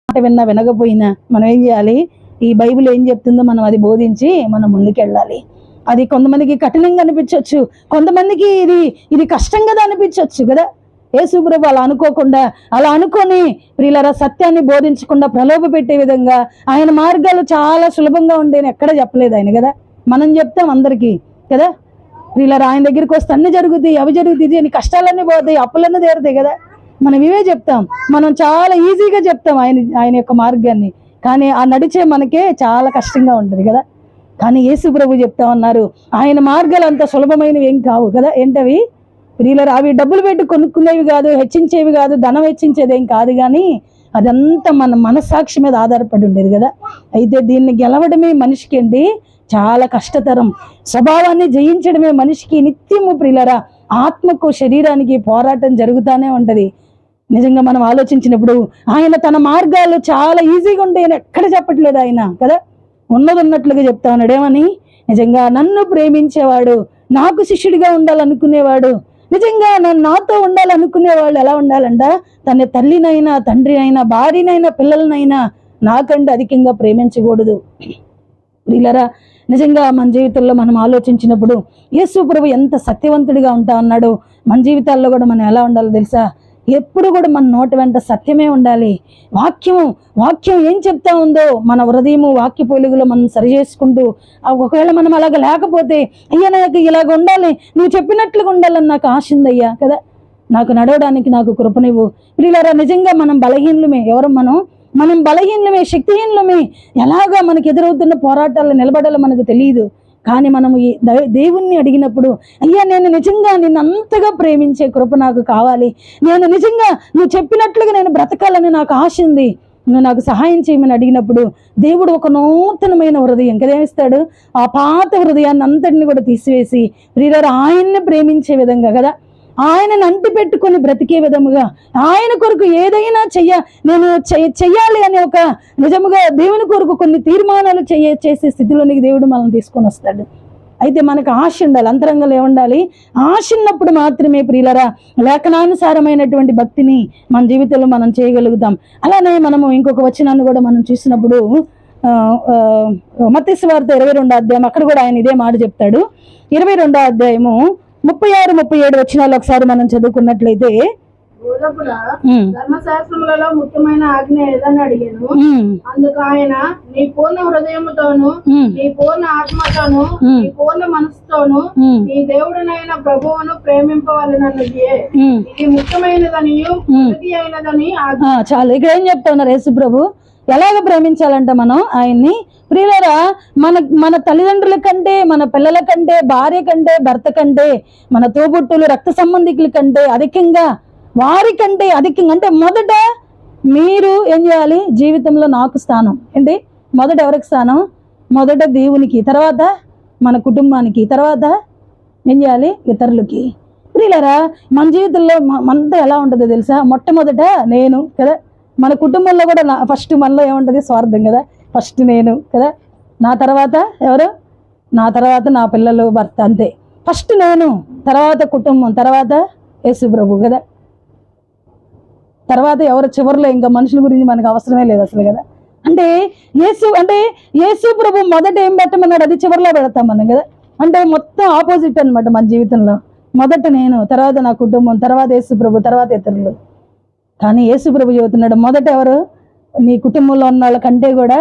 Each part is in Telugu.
మాట విన్నా వినకపోయినా మనం ఏం చేయాలి? ఈ బైబిల్ ఏం చెప్తుందో మనం అది బోధించి మనం ముందుకెళ్ళాలి. అది కొంతమందికి కఠినంగా అనిపించవచ్చు, కొంతమందికి ఇది కష్టం కదా అనిపించవచ్చు కదా. యేసుప్రభు అలా అనుకోకుండా, అలా అనుకొని ప్రియులారా సత్యాన్ని బోధించకుండా ప్రలోభ పెట్టే విధంగా ఆయన మార్గాలు చాలా సులభంగా ఉండేని ఎక్కడ చెప్పలేదు ఆయన కదా. మనం చెప్తాం అందరికీ కదా, ప్రియులారా ఆయన దగ్గరికి వస్తే అన్ని జరుగుతాయి, అవి జరుగుతాయి అని, కష్టాలన్నీ పోతాయి, అప్పులన్నీ తీరుతాయి కదా. మనం ఇవే చెప్తాం, మనం చాలా ఈజీగా చెప్తాం ఆయన యొక్క మార్గాన్ని. కానీ ఆ నడిచే మనకే చాలా కష్టంగా ఉంటుంది కదా. కానీ యేసుప్రభు చెప్తా ఉన్నారు ఆయన మార్గాలు అంత సులభమైనవి ఏం కావు కదా. ఏంటవి? ప్రియులారా అవి డబ్బులు పెట్టి కొనుక్కునేవి కాదు, హెచ్చించేవి కాదు, ధనం హెచ్చించేదేం కాదు. కానీ అదంతా మన మనస్సాక్షి మీద ఆధారపడి ఉండేది కదా. అయితే దీన్ని గెలవడమే మనిషికి ఏంటి చాలా కష్టతరం. స్వభావాన్ని జయించడమే మనిషికి నిత్యము ప్రియులారా ఆత్మకు శరీరానికి పోరాటం జరుగుతూనే ఉంటది. నిజంగా మనం ఆలోచించినప్పుడు ఆయన తన మార్గాలు చాలా ఈజీగా ఉంటాయని ఎక్కడ చెప్పట్లేదు ఆయన కదా. ఉన్నది ఉన్నట్లుగా చెప్తా ఉన్నాడు. ఏమని? నిజంగా నన్ను ప్రేమించేవాడు, నాకు శిష్యుడిగా ఉండాలనుకునేవాడు, నిజంగా నాతో ఉండాలనుకునేవాళ్ళు ఎలా ఉండాలంట? తన తల్లినైనా, తండ్రినైనా, భార్యనైనా, పిల్లలనైనా నాకంటే అధికంగా ప్రేమించకూడదు. ప్రియులారా నిజంగా మన జీవితంలో మనం ఆలోచించినప్పుడు యేసుప్రభు ఎంత సత్యవంతుడిగా ఉంటా ఉన్నాడు. మన జీవితాల్లో కూడా మనం ఎలా ఉండాలో తెలుసా? ఎప్పుడు కూడా మన నోటి వెంట సత్యమే ఉండాలి. వాక్యం ఏం చెప్తా ఉందో మన హృదయము వాక్య పొలుగులో మనం సరి చేసుకుంటూ, ఒకవేళ మనం అలాగ లేకపోతే, అయ్యా నాకు ఇలాగ ఉండాలి, నువ్వు చెప్పినట్లుగా ఉండాలని నాకు ఆశ ఉందయ్యా కదా, నాకు నడవడానికి నాకు కృపనివ్వు. ప్రియులారా నిజంగా మనం బలహీనులమే. ఎవరు మనం బలహీనమే, శక్తిహీనులమే. ఎలాగా మనకు ఎదురవుతున్న పోరాటాలు నిలబడాలో మనకు తెలియదు. కానీ మనము ఈ దేవుణ్ణి అడిగినప్పుడు, అయ్యా నేను నిజంగా నిన్ను అంతగా ప్రేమించే కృప నాకు కావాలి, నేను నిజంగా నువ్వు చెప్పినట్లుగా నేను బ్రతకాలని నాకు ఆశ ఉంది, నువ్వు నాకు సహాయం చేయమని అడిగినప్పుడు దేవుడు ఒక నూతనమైన హృదయం కదేమిస్తాడు? ఆ పాత హృదయాన్ని అంతటిని కూడా తీసివేసి ప్రియులారా ఆయన్ని ప్రేమించే విధంగా కదా, ఆయనను అంటి పెట్టుకొని బ్రతికే విధముగా, ఆయన కొరకు ఏదైనా నేను చెయ్యాలి అనే ఒక నిజముగా దేవుని కొరకు కొన్ని తీర్మానాలు చేసే స్థితిలోనికి దేవుడు మనం తీసుకొని వస్తాడు. అయితే మనకు ఆశ ఉండాలి, అంతరంగంలో ఏముండాలి? ఆశ ఉన్నప్పుడు మాత్రమే ప్రియులారా లేఖనానుసారమైనటువంటి భక్తిని మన జీవితంలో మనం చేయగలుగుతాం. అలానే మనము ఇంకొక వచనాన్ని కూడా మనం చూసినప్పుడు మత్తయి సువార్త 22వ అధ్యాయం, అక్కడ కూడా ఆయన ఇదే మాట చెప్తాడు. 22వ అధ్యాయము 36, 37 వచనాలు ఒకసారి మనం చదువుకున్నట్లయితే, ధర్మశాస్త్రములలో ముఖ్యమైన ఆజ్ఞ ఏదని అడిగాను. అందుకు ఆయన, నీ పూర్ణ హృదయముతోను, నీ పూర్ణ ఆత్మతోను, నీ పూర్ణ మనసుతోను నీ దేవుడనైన ప్రభువును ప్రేమింపవలెనన్నదే ఇది ముఖ్యమైనదనియు మొదటి అయినదని. చాలు. ఇక్కడ ఏం చెప్తా ఉన్నారు యేసు ప్రభు? ఎలాగ ప్రేమించాలంట మనం ఆయన్ని? ప్రియులారా మన తల్లిదండ్రుల కంటే, మన పిల్లల కంటే, భార్య కంటే, భర్త కంటే, మన తోబుట్టులు, రక్త సంబంధికుల కంటే అధికంగా, వారి కంటే అధికంగా, అంటే మొదట మీరు ఏం చేయాలి? జీవితంలో నాకు స్థానం ఏంటి? మొదట ఎవరికి స్థానం? మొదట దేవునికి, తర్వాత మన కుటుంబానికి, తర్వాత ఏం చేయాలి? ఇతరులకి. ప్రియులారా మన జీవితంలో మనతో ఎలా ఉంటుందో తెలుసా? మొట్టమొదట నేను కదా. మన కుటుంబంలో కూడా ఫస్ట్ మనలో ఏముంటుంది? స్వార్థం కదా. ఫస్ట్ నేను కదా, నా తర్వాత ఎవరు? నా తర్వాత నా పిల్లలు, భర్త, అంతే. ఫస్ట్ నేను, తర్వాత కుటుంబం, తర్వాత యేసు ప్రభు కదా. తర్వాత ఎవరు? చివరిలో ఇంకా మనుషుల గురించి మనకు అవసరమే లేదు అసలు కదా. అంటే యేసు ప్రభు మొదట ఏం పెట్టమన్నాడు అది చివరిలో పెడతాం మనం కదా. అంటే మొత్తం ఆపోజిట్ అనమాట మన జీవితంలో. మొదట నేను, తర్వాత నా కుటుంబం, తర్వాత యేసు ప్రభు, తర్వాత ఇతరులు. కానీ యేసు ప్రభు చెబుతున్నాడు మొదట ఎవరు? నీ కుటుంబంలో ఉన్న వాళ్ళకంటే కూడా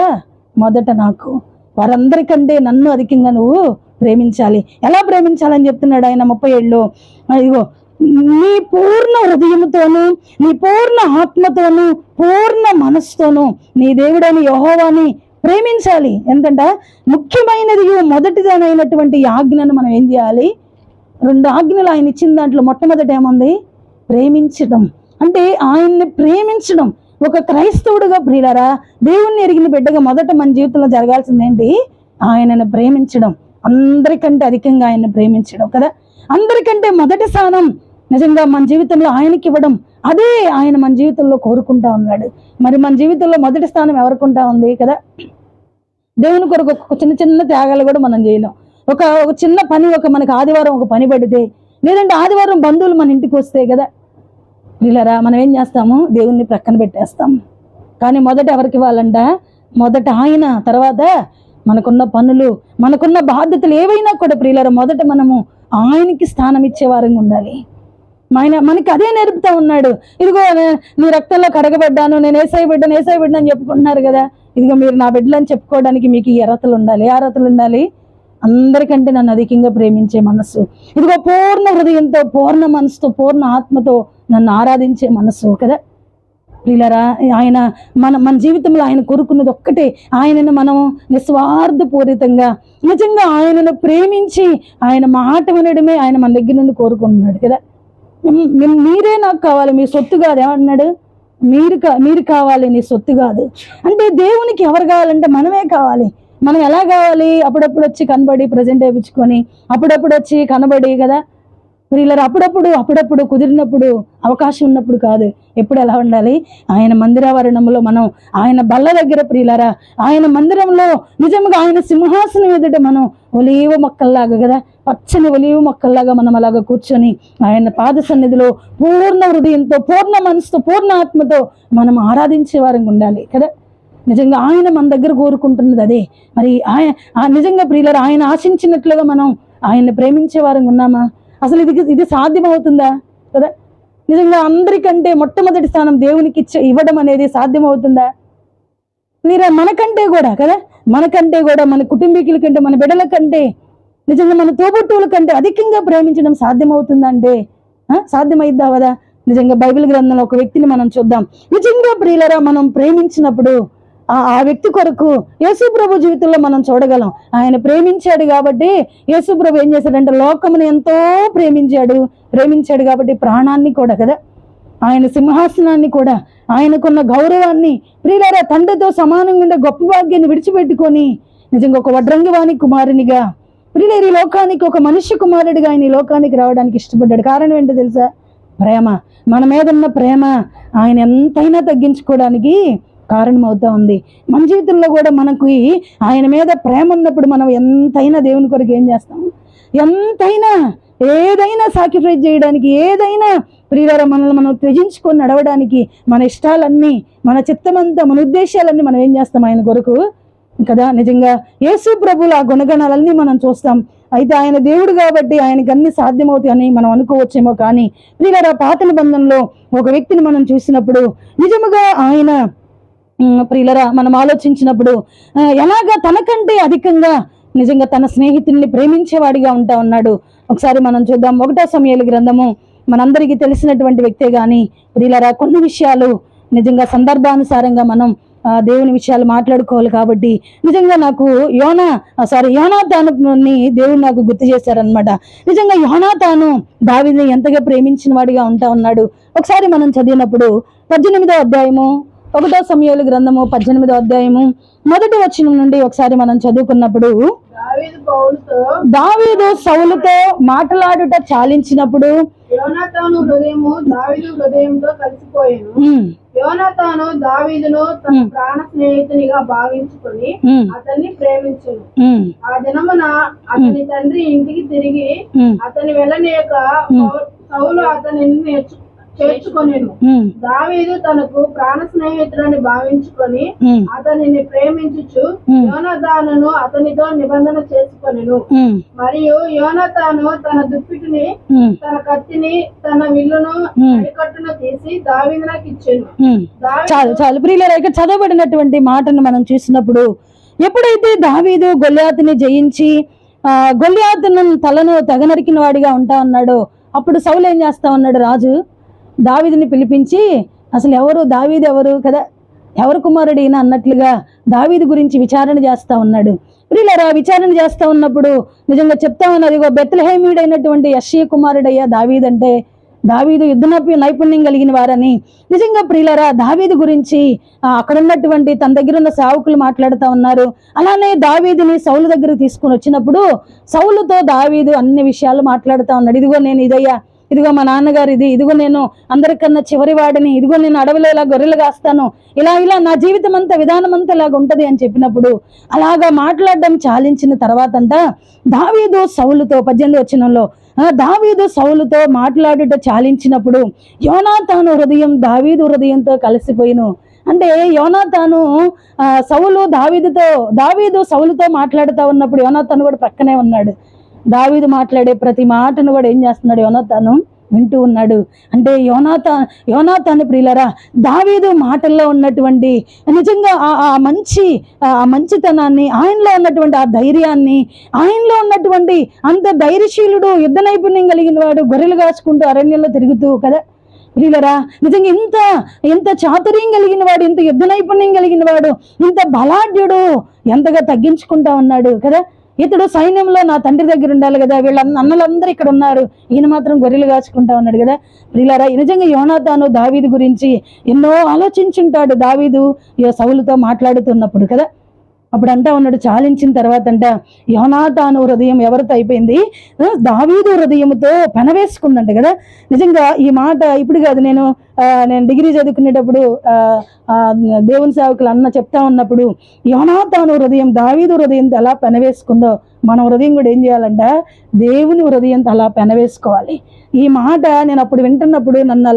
మొదట నాకు, వారందరికంటే నన్ను అధికంగా నువ్వు ప్రేమించాలి. ఎలా ప్రేమించాలని చెప్తున్నాడు ఆయన 37లో. ఇదిగో నీ పూర్ణ హృదయముతోను, నీ పూర్ణ ఆత్మతోను, పూర్ణ మనస్సుతోను నీ దేవుడైన యెహోవాని ప్రేమించాలి. ఎందుకంటే ముఖ్యమైనది మొదటిదైనటువంటి ఆజ్ఞను మనం ఏం చేయాలి? 2 ఆజ్ఞలు ఆయన ఇచ్చిన దాంట్లో మొట్టమొదటి ఏముంది? ప్రేమించడం. అంటే ఆయన్ని ప్రేమించడం. ఒక క్రైస్తవుడుగా ప్రియులారా దేవుణ్ణి ఎరిగిన బిడ్డగా మొదట మన జీవితంలో జరగాల్సింది ఏంటి? ఆయనను ప్రేమించడం. అందరికంటే అధికంగా ఆయన్ని ప్రేమించడం కదా. అందరికంటే మొదటి స్థానం నిజంగా మన జీవితంలో ఆయనకి ఇవ్వడం. అదే ఆయన మన జీవితంలో కోరుకుంటా ఉన్నాడు. మరి మన జీవితంలో మొదటి స్థానం ఎవరుకుంటా ఉంది కదా. దేవుని కొరకు ఒక చిన్న త్యాగాలు కూడా మనం చేయలేం. ఒక చిన్న పని, మనకు ఆదివారం ఒక పని పడితే, లేదంటే ఆదివారం బంధువులు మన ఇంటికి వస్తే కదా ప్రియులారా మనం ఏం చేస్తాము? దేవుణ్ణి ప్రక్కన పెట్టేస్తాం. కానీ మొదట ఎవరికి ఇవ్వాలంట? మొదట ఆయన, తర్వాత మనకున్న పనులు, మనకున్న బాధ్యతలు ఏవైనా కూడా ప్రియులారా మొదట మనము ఆయనకి స్థానం ఇచ్చే వారంగా ఉండాలి. మనకి అదే నేర్పుతా ఉన్నాడు. ఇదిగో నీ రక్తంలో కడగబడ్డాను, నేను ఏసయ్య బిడ్డను అని చెప్పుకుంటున్నారు కదా. ఇదిగో మీరు నా బిడ్డలు అని చెప్పుకోవడానికి మీకు ఈ అర్హతలు ఉండాలి. ఏ అర్హతలు ఉండాలి? అందరికంటే నన్ను అధికంగా ప్రేమించే మనస్సు, ఇదిగో పూర్ణ హృదయంతో, పూర్ణ మనసుతో, పూర్ణ ఆత్మతో నన్ను ఆరాధించే మనస్సు కదా ప్రియులారా. ఆయన మన జీవితంలో ఆయన కోరుకున్నది ఒక్కటే, ఆయనను మనం నిస్వార్థపూరితంగా నిజంగా ఆయనను ప్రేమించి ఆయన మాట వినడమే ఆయన మన దగ్గర నుండి కోరుకుంటున్నాడు కదా. మీరే నాకు కావాలి, మీ సొత్తు కాదు. ఏమన్నాడు? మీరు కావాలి, నీ సొత్తు కాదు. అంటే దేవునికి ఎవరు కావాలంటే మనమే కావాలి. మనం ఎలా కావాలి? అప్పుడప్పుడు వచ్చి కనబడి ప్రజెంట్ వేయించుకొని, అప్పుడప్పుడు వచ్చి కనబడి కదా ప్రియులారా, అప్పుడప్పుడు కుదిరినప్పుడు, అవకాశం ఉన్నప్పుడు కాదు. ఎప్పుడు ఎలా ఉండాలి? ఆయన మందిరావరణంలో మనం, ఆయన బల్ల దగ్గర ప్రియులారా, ఆయన మందిరంలో నిజంగా ఆయన సింహాసనం ఎదుట మనం ఒలీవ మొక్కల్లాగా కదా, పచ్చని ఒలీవ మొక్కల్లాగా మనం అలాగా కూర్చొని ఆయన పాద సన్నిధిలో పూర్ణ హృదయంతో, పూర్ణ మనసుతో, పూర్ణ ఆత్మతో మనం ఆరాధించే వారంగా ఉండాలి కదా. నిజంగా ఆయన మన దగ్గర కోరుకుంటున్నది అదే. మరి నిజంగా ప్రియులారా, ఆయన ఆశించినట్లుగా మనం ఆయన్ని ప్రేమించే వారంగా ఉన్నామా? అసలు ఇది సాధ్యమవుతుందా కదా? నిజంగా అందరికంటే మొట్టమొదటి స్థానం దేవునికి ఇవ్వడం అనేది సాధ్యమవుతుందా? మీరే మనకంటే కూడా కదా, మనకంటే కూడా మన కుటుంబీకుల కంటే, మన బిడ్డల కంటే, నిజంగా మన తోబుట్టువుల కంటే అధికంగా ప్రేమించడం సాధ్యమవుతుందంటే సాధ్యమైద్దా కదా? నిజంగా బైబిల్ గ్రంథంలో ఒక వ్యక్తిని మనం చూద్దాం. నిజంగా ప్రియులరా, మనం ప్రేమించినప్పుడు ఆ వ్యక్తి కొరకు యేసు ప్రభు జీవితంలో మనం చూడగలం. ఆయన ప్రేమించాడు కాబట్టి యేసు ప్రభు ఏం చేశాడంటే లోకమును ఎంతో ప్రేమించాడు కాబట్టి ప్రాణాన్ని కూడా కదా, ఆయన సింహాసనాన్ని కూడా, ఆయనకున్న గౌరవాన్ని ప్రియులారా తండ్రితో సమానంగా ఉండే గొప్ప భాగ్యాన్ని విడిచిపెట్టుకొని నిజంగా ఒక వడ్రంగివాణి కుమారునిగా ప్రియులారా ఈ లోకానికి ఒక మనుష్య కుమారుడిగా ఆయన ఈ లోకానికి రావడానికి ఇష్టపడ్డాడు. కారణం ఏంటో తెలుసా? ప్రేమ. మన మీద ఉన్న ప్రేమ ఆయన ఎంతైనా తగ్గించుకోవడానికి కారణమవుతా ఉంది. మన జీవితంలో కూడా మనకు ఆయన మీద ప్రేమ ఉన్నప్పుడు మనం ఎంతైనా దేవుని కొరకు ఏం చేస్తాం? ఎంతైనా ఏదైనా సాక్రిఫైస్ చేయడానికి, ఏదైనా ప్రియులారా మనల్ని మనం త్యజించుకొని నడవడానికి, మన ఇష్టాలన్నీ, మన చిత్తమంతా, మన ఉద్దేశాలన్నీ మనం ఏం చేస్తాం ఆయన కొరకు కదా. నిజంగా యేసు ప్రభుల ఆ గుణగణాలన్నీ మనం చూస్తాం. అయితే ఆయన దేవుడు కాబట్టి ఆయనకు అన్ని సాధ్యమవుతాయని మనం అనుకోవచ్చేమో, కానీ ప్రియులారా పాత నిబంధనలో ఒక వ్యక్తిని మనం చూసినప్పుడు నిజముగా ఆయన ప్రియులరా మనం ఆలోచించినప్పుడు ఎలాగా తనకంటే అధికంగా నిజంగా తన స్నేహితుల్ని ప్రేమించేవాడిగా ఉంటా ఉన్నాడు. ఒకసారి మనం చూద్దాం. 1 సమూయేలు గ్రంథము మనందరికీ తెలిసినటువంటి వ్యక్తే కానీ ప్రియులరా కొన్ని విషయాలు నిజంగా సందర్భానుసారంగా మనం దేవుని విషయాలు మాట్లాడుకోవాలి కాబట్టి నిజంగా నాకు యోనాతానుని దేవుడు నాకు గుర్తు చేశారనమాట. నిజంగా యోనాతాను దావీదుని ఎంతగా ప్రేమించిన వాడిగా ఉంటా ఉన్నాడు. ఒకసారి మనం చదివినప్పుడు 18వ అధ్యాయము 1 సమూయేలు గ్రంథము 18వ అధ్యాయము 1వ వచనం నుండి ఒకసారి మనం చదువుకున్నప్పుడు, దావీదు సౌలుతో మాట్లాడుట చాలించినప్పుడు యోనాతాను హృదయము దావీదు హృదయంతో కలిసిపోయాను. యోనాతాను దావీదును తన ప్రాణ స్నేహితునిగా భావించుకొని అతన్ని ప్రేమించును. ఆ దినమున అతని తండ్రి ఇంటికి తిరిగి అతని వెళ్ళనీయక సౌలు అతనిని చేర్చుకొనెను. దావీదు తనకు ప్రాణ స్నేహితుడని భావించుకొని అతనిని ప్రేమించుచు యోనాతానును అతనితో నిబంధన చేసుకొనెను. మరియు యోనాతాను తన దుప్పిటిని, తన కత్తిని, తన విల్లును అడికట్టును తీసి దావీదునకు ఇచ్చెను. చాలు ప్రియులారా, ఇక్కడ చదవబడినటువంటి మాటను మనం చూసినప్పుడు ఎప్పుడైతే దావీదు గొల్యాతుని జయించి గొల్యాతును తలను తెగనరికిన వాడిగా ఉంటా ఉన్నాడో అప్పుడు సౌలు ఏం చేస్తా ఉన్నాడు? రాజు దావీదుని పిలిపించి అసలు దావీదు ఎవరు కదా, ఎవరు కుమారుడు ఈయన అన్నట్లుగా దావీదు గురించి విచారణ చేస్తా ఉన్నాడు. ప్రియులారా విచారణ చేస్తా ఉన్నప్పుడు నిజంగా చెప్తా ఉన్నది, బెత్లెహేమీయుడైనటువంటి యెష్షయి కుమారుడయ్యా దావీదు అంటే, దావీదు యుద్ధ నైపుణ్యం కలిగిన వారని. నిజంగా ప్రియులారా దావీదు గురించి అక్కడ ఉన్నటువంటి తన దగ్గర ఉన్న సేవకులు మాట్లాడుతూ ఉన్నారు. అలానే దావీదుని సౌలు దగ్గరకు తీసుకుని వచ్చినప్పుడు సౌలుతో దావీదు అన్ని విషయాలు మాట్లాడుతూ ఉన్నాడు. ఇదిగో నేను ఇదయ్యా, ఇదిగో మా నాన్నగారు ఇది, ఇదిగో నేను అందరికన్నా చివరి వాడిని, ఇదిగో నేను అడవిలో ఇలా గొర్రెలు కాస్తాను, ఇలా నా జీవితం అంతా విధానం అంతా ఇలాగ ఉంటది అని చెప్పినప్పుడు అలాగా మాట్లాడడం చాలించిన తర్వాతంట దావీదు సౌలుతో 18వ వచనంలో దావీదు సౌలుతో మాట్లాడుట చాలించినప్పుడు యోనాతాను హృదయం దావీదు హృదయంతో కలిసిపోయిను. అంటే యోనాతాను దావీదు సౌలుతో మాట్లాడుతూ ఉన్నప్పుడు యోనాతాను కూడా పక్కనే ఉన్నాడు. దావీదు మాట్లాడే ప్రతి మాటను కూడా ఏం చేస్తున్నాడు, యోనాతాను వింటూ ఉన్నాడు. అంటే యోనాతాను ప్రియులరా, దావీదు మాటల్లో ఉన్నటువంటి నిజంగా ఆ మంచితనాన్ని, ఆయనలో ఉన్నటువంటి ఆ ధైర్యాన్ని, ఆయనలో ఉన్నటువంటి అంత ధైర్యశీలుడు, యుద్ధ నైపుణ్యం కలిగిన వాడు, గొర్రెలు కాచుకుంటూ అరణ్యంలో తిరుగుతూ కదా ప్రియులరా, నిజంగా ఇంత చాతుర్యం కలిగిన వాడు, ఇంత యుద్ధ నైపుణ్యం కలిగిన వాడు, ఇంత బలాఢ్యుడు ఎంతగా తగ్గించుకుంటా ఉన్నాడు కదా. ఇతడు సైన్యంలో నా తండ్రి దగ్గర ఉండాలి కదా, వీళ్ళ అన్నలందరూ ఇక్కడ ఉన్నారు, ఈయన మాత్రం గొర్రెలు కాచుకుంటా ఉన్నాడు కదా ప్రియులారా. నిజంగా యోనాతాను దావీదు గురించి ఎన్నో ఆలోచించుంటాడు దావీదు సౌలుతో మాట్లాడుతున్నప్పుడు కదా. అప్పుడు అంటా ఉన్నాడు, చాలించిన తర్వాత యోనాతాను హృదయం ఎవరితో అయిపోయింది, దావీదు హృదయంతో పెనవేసుకుందంట కదా. నిజంగా ఈ మాట ఇప్పుడు కాదు, నేను డిగ్రీ చదువుకునేటప్పుడు దేవుని సేవకులు అన్న చెప్తా ఉన్నప్పుడు యోనాతాను హృదయం దావీదు హృదయంతో ఎలా పెనవేసుకుందో మన హృదయం కూడా ఏం చేయాలంట, దేవుని హృదయంతో అలా పెనవేసుకోవాలి. ఈ మాట నేను అప్పుడు వింటున్నప్పుడు నన్ను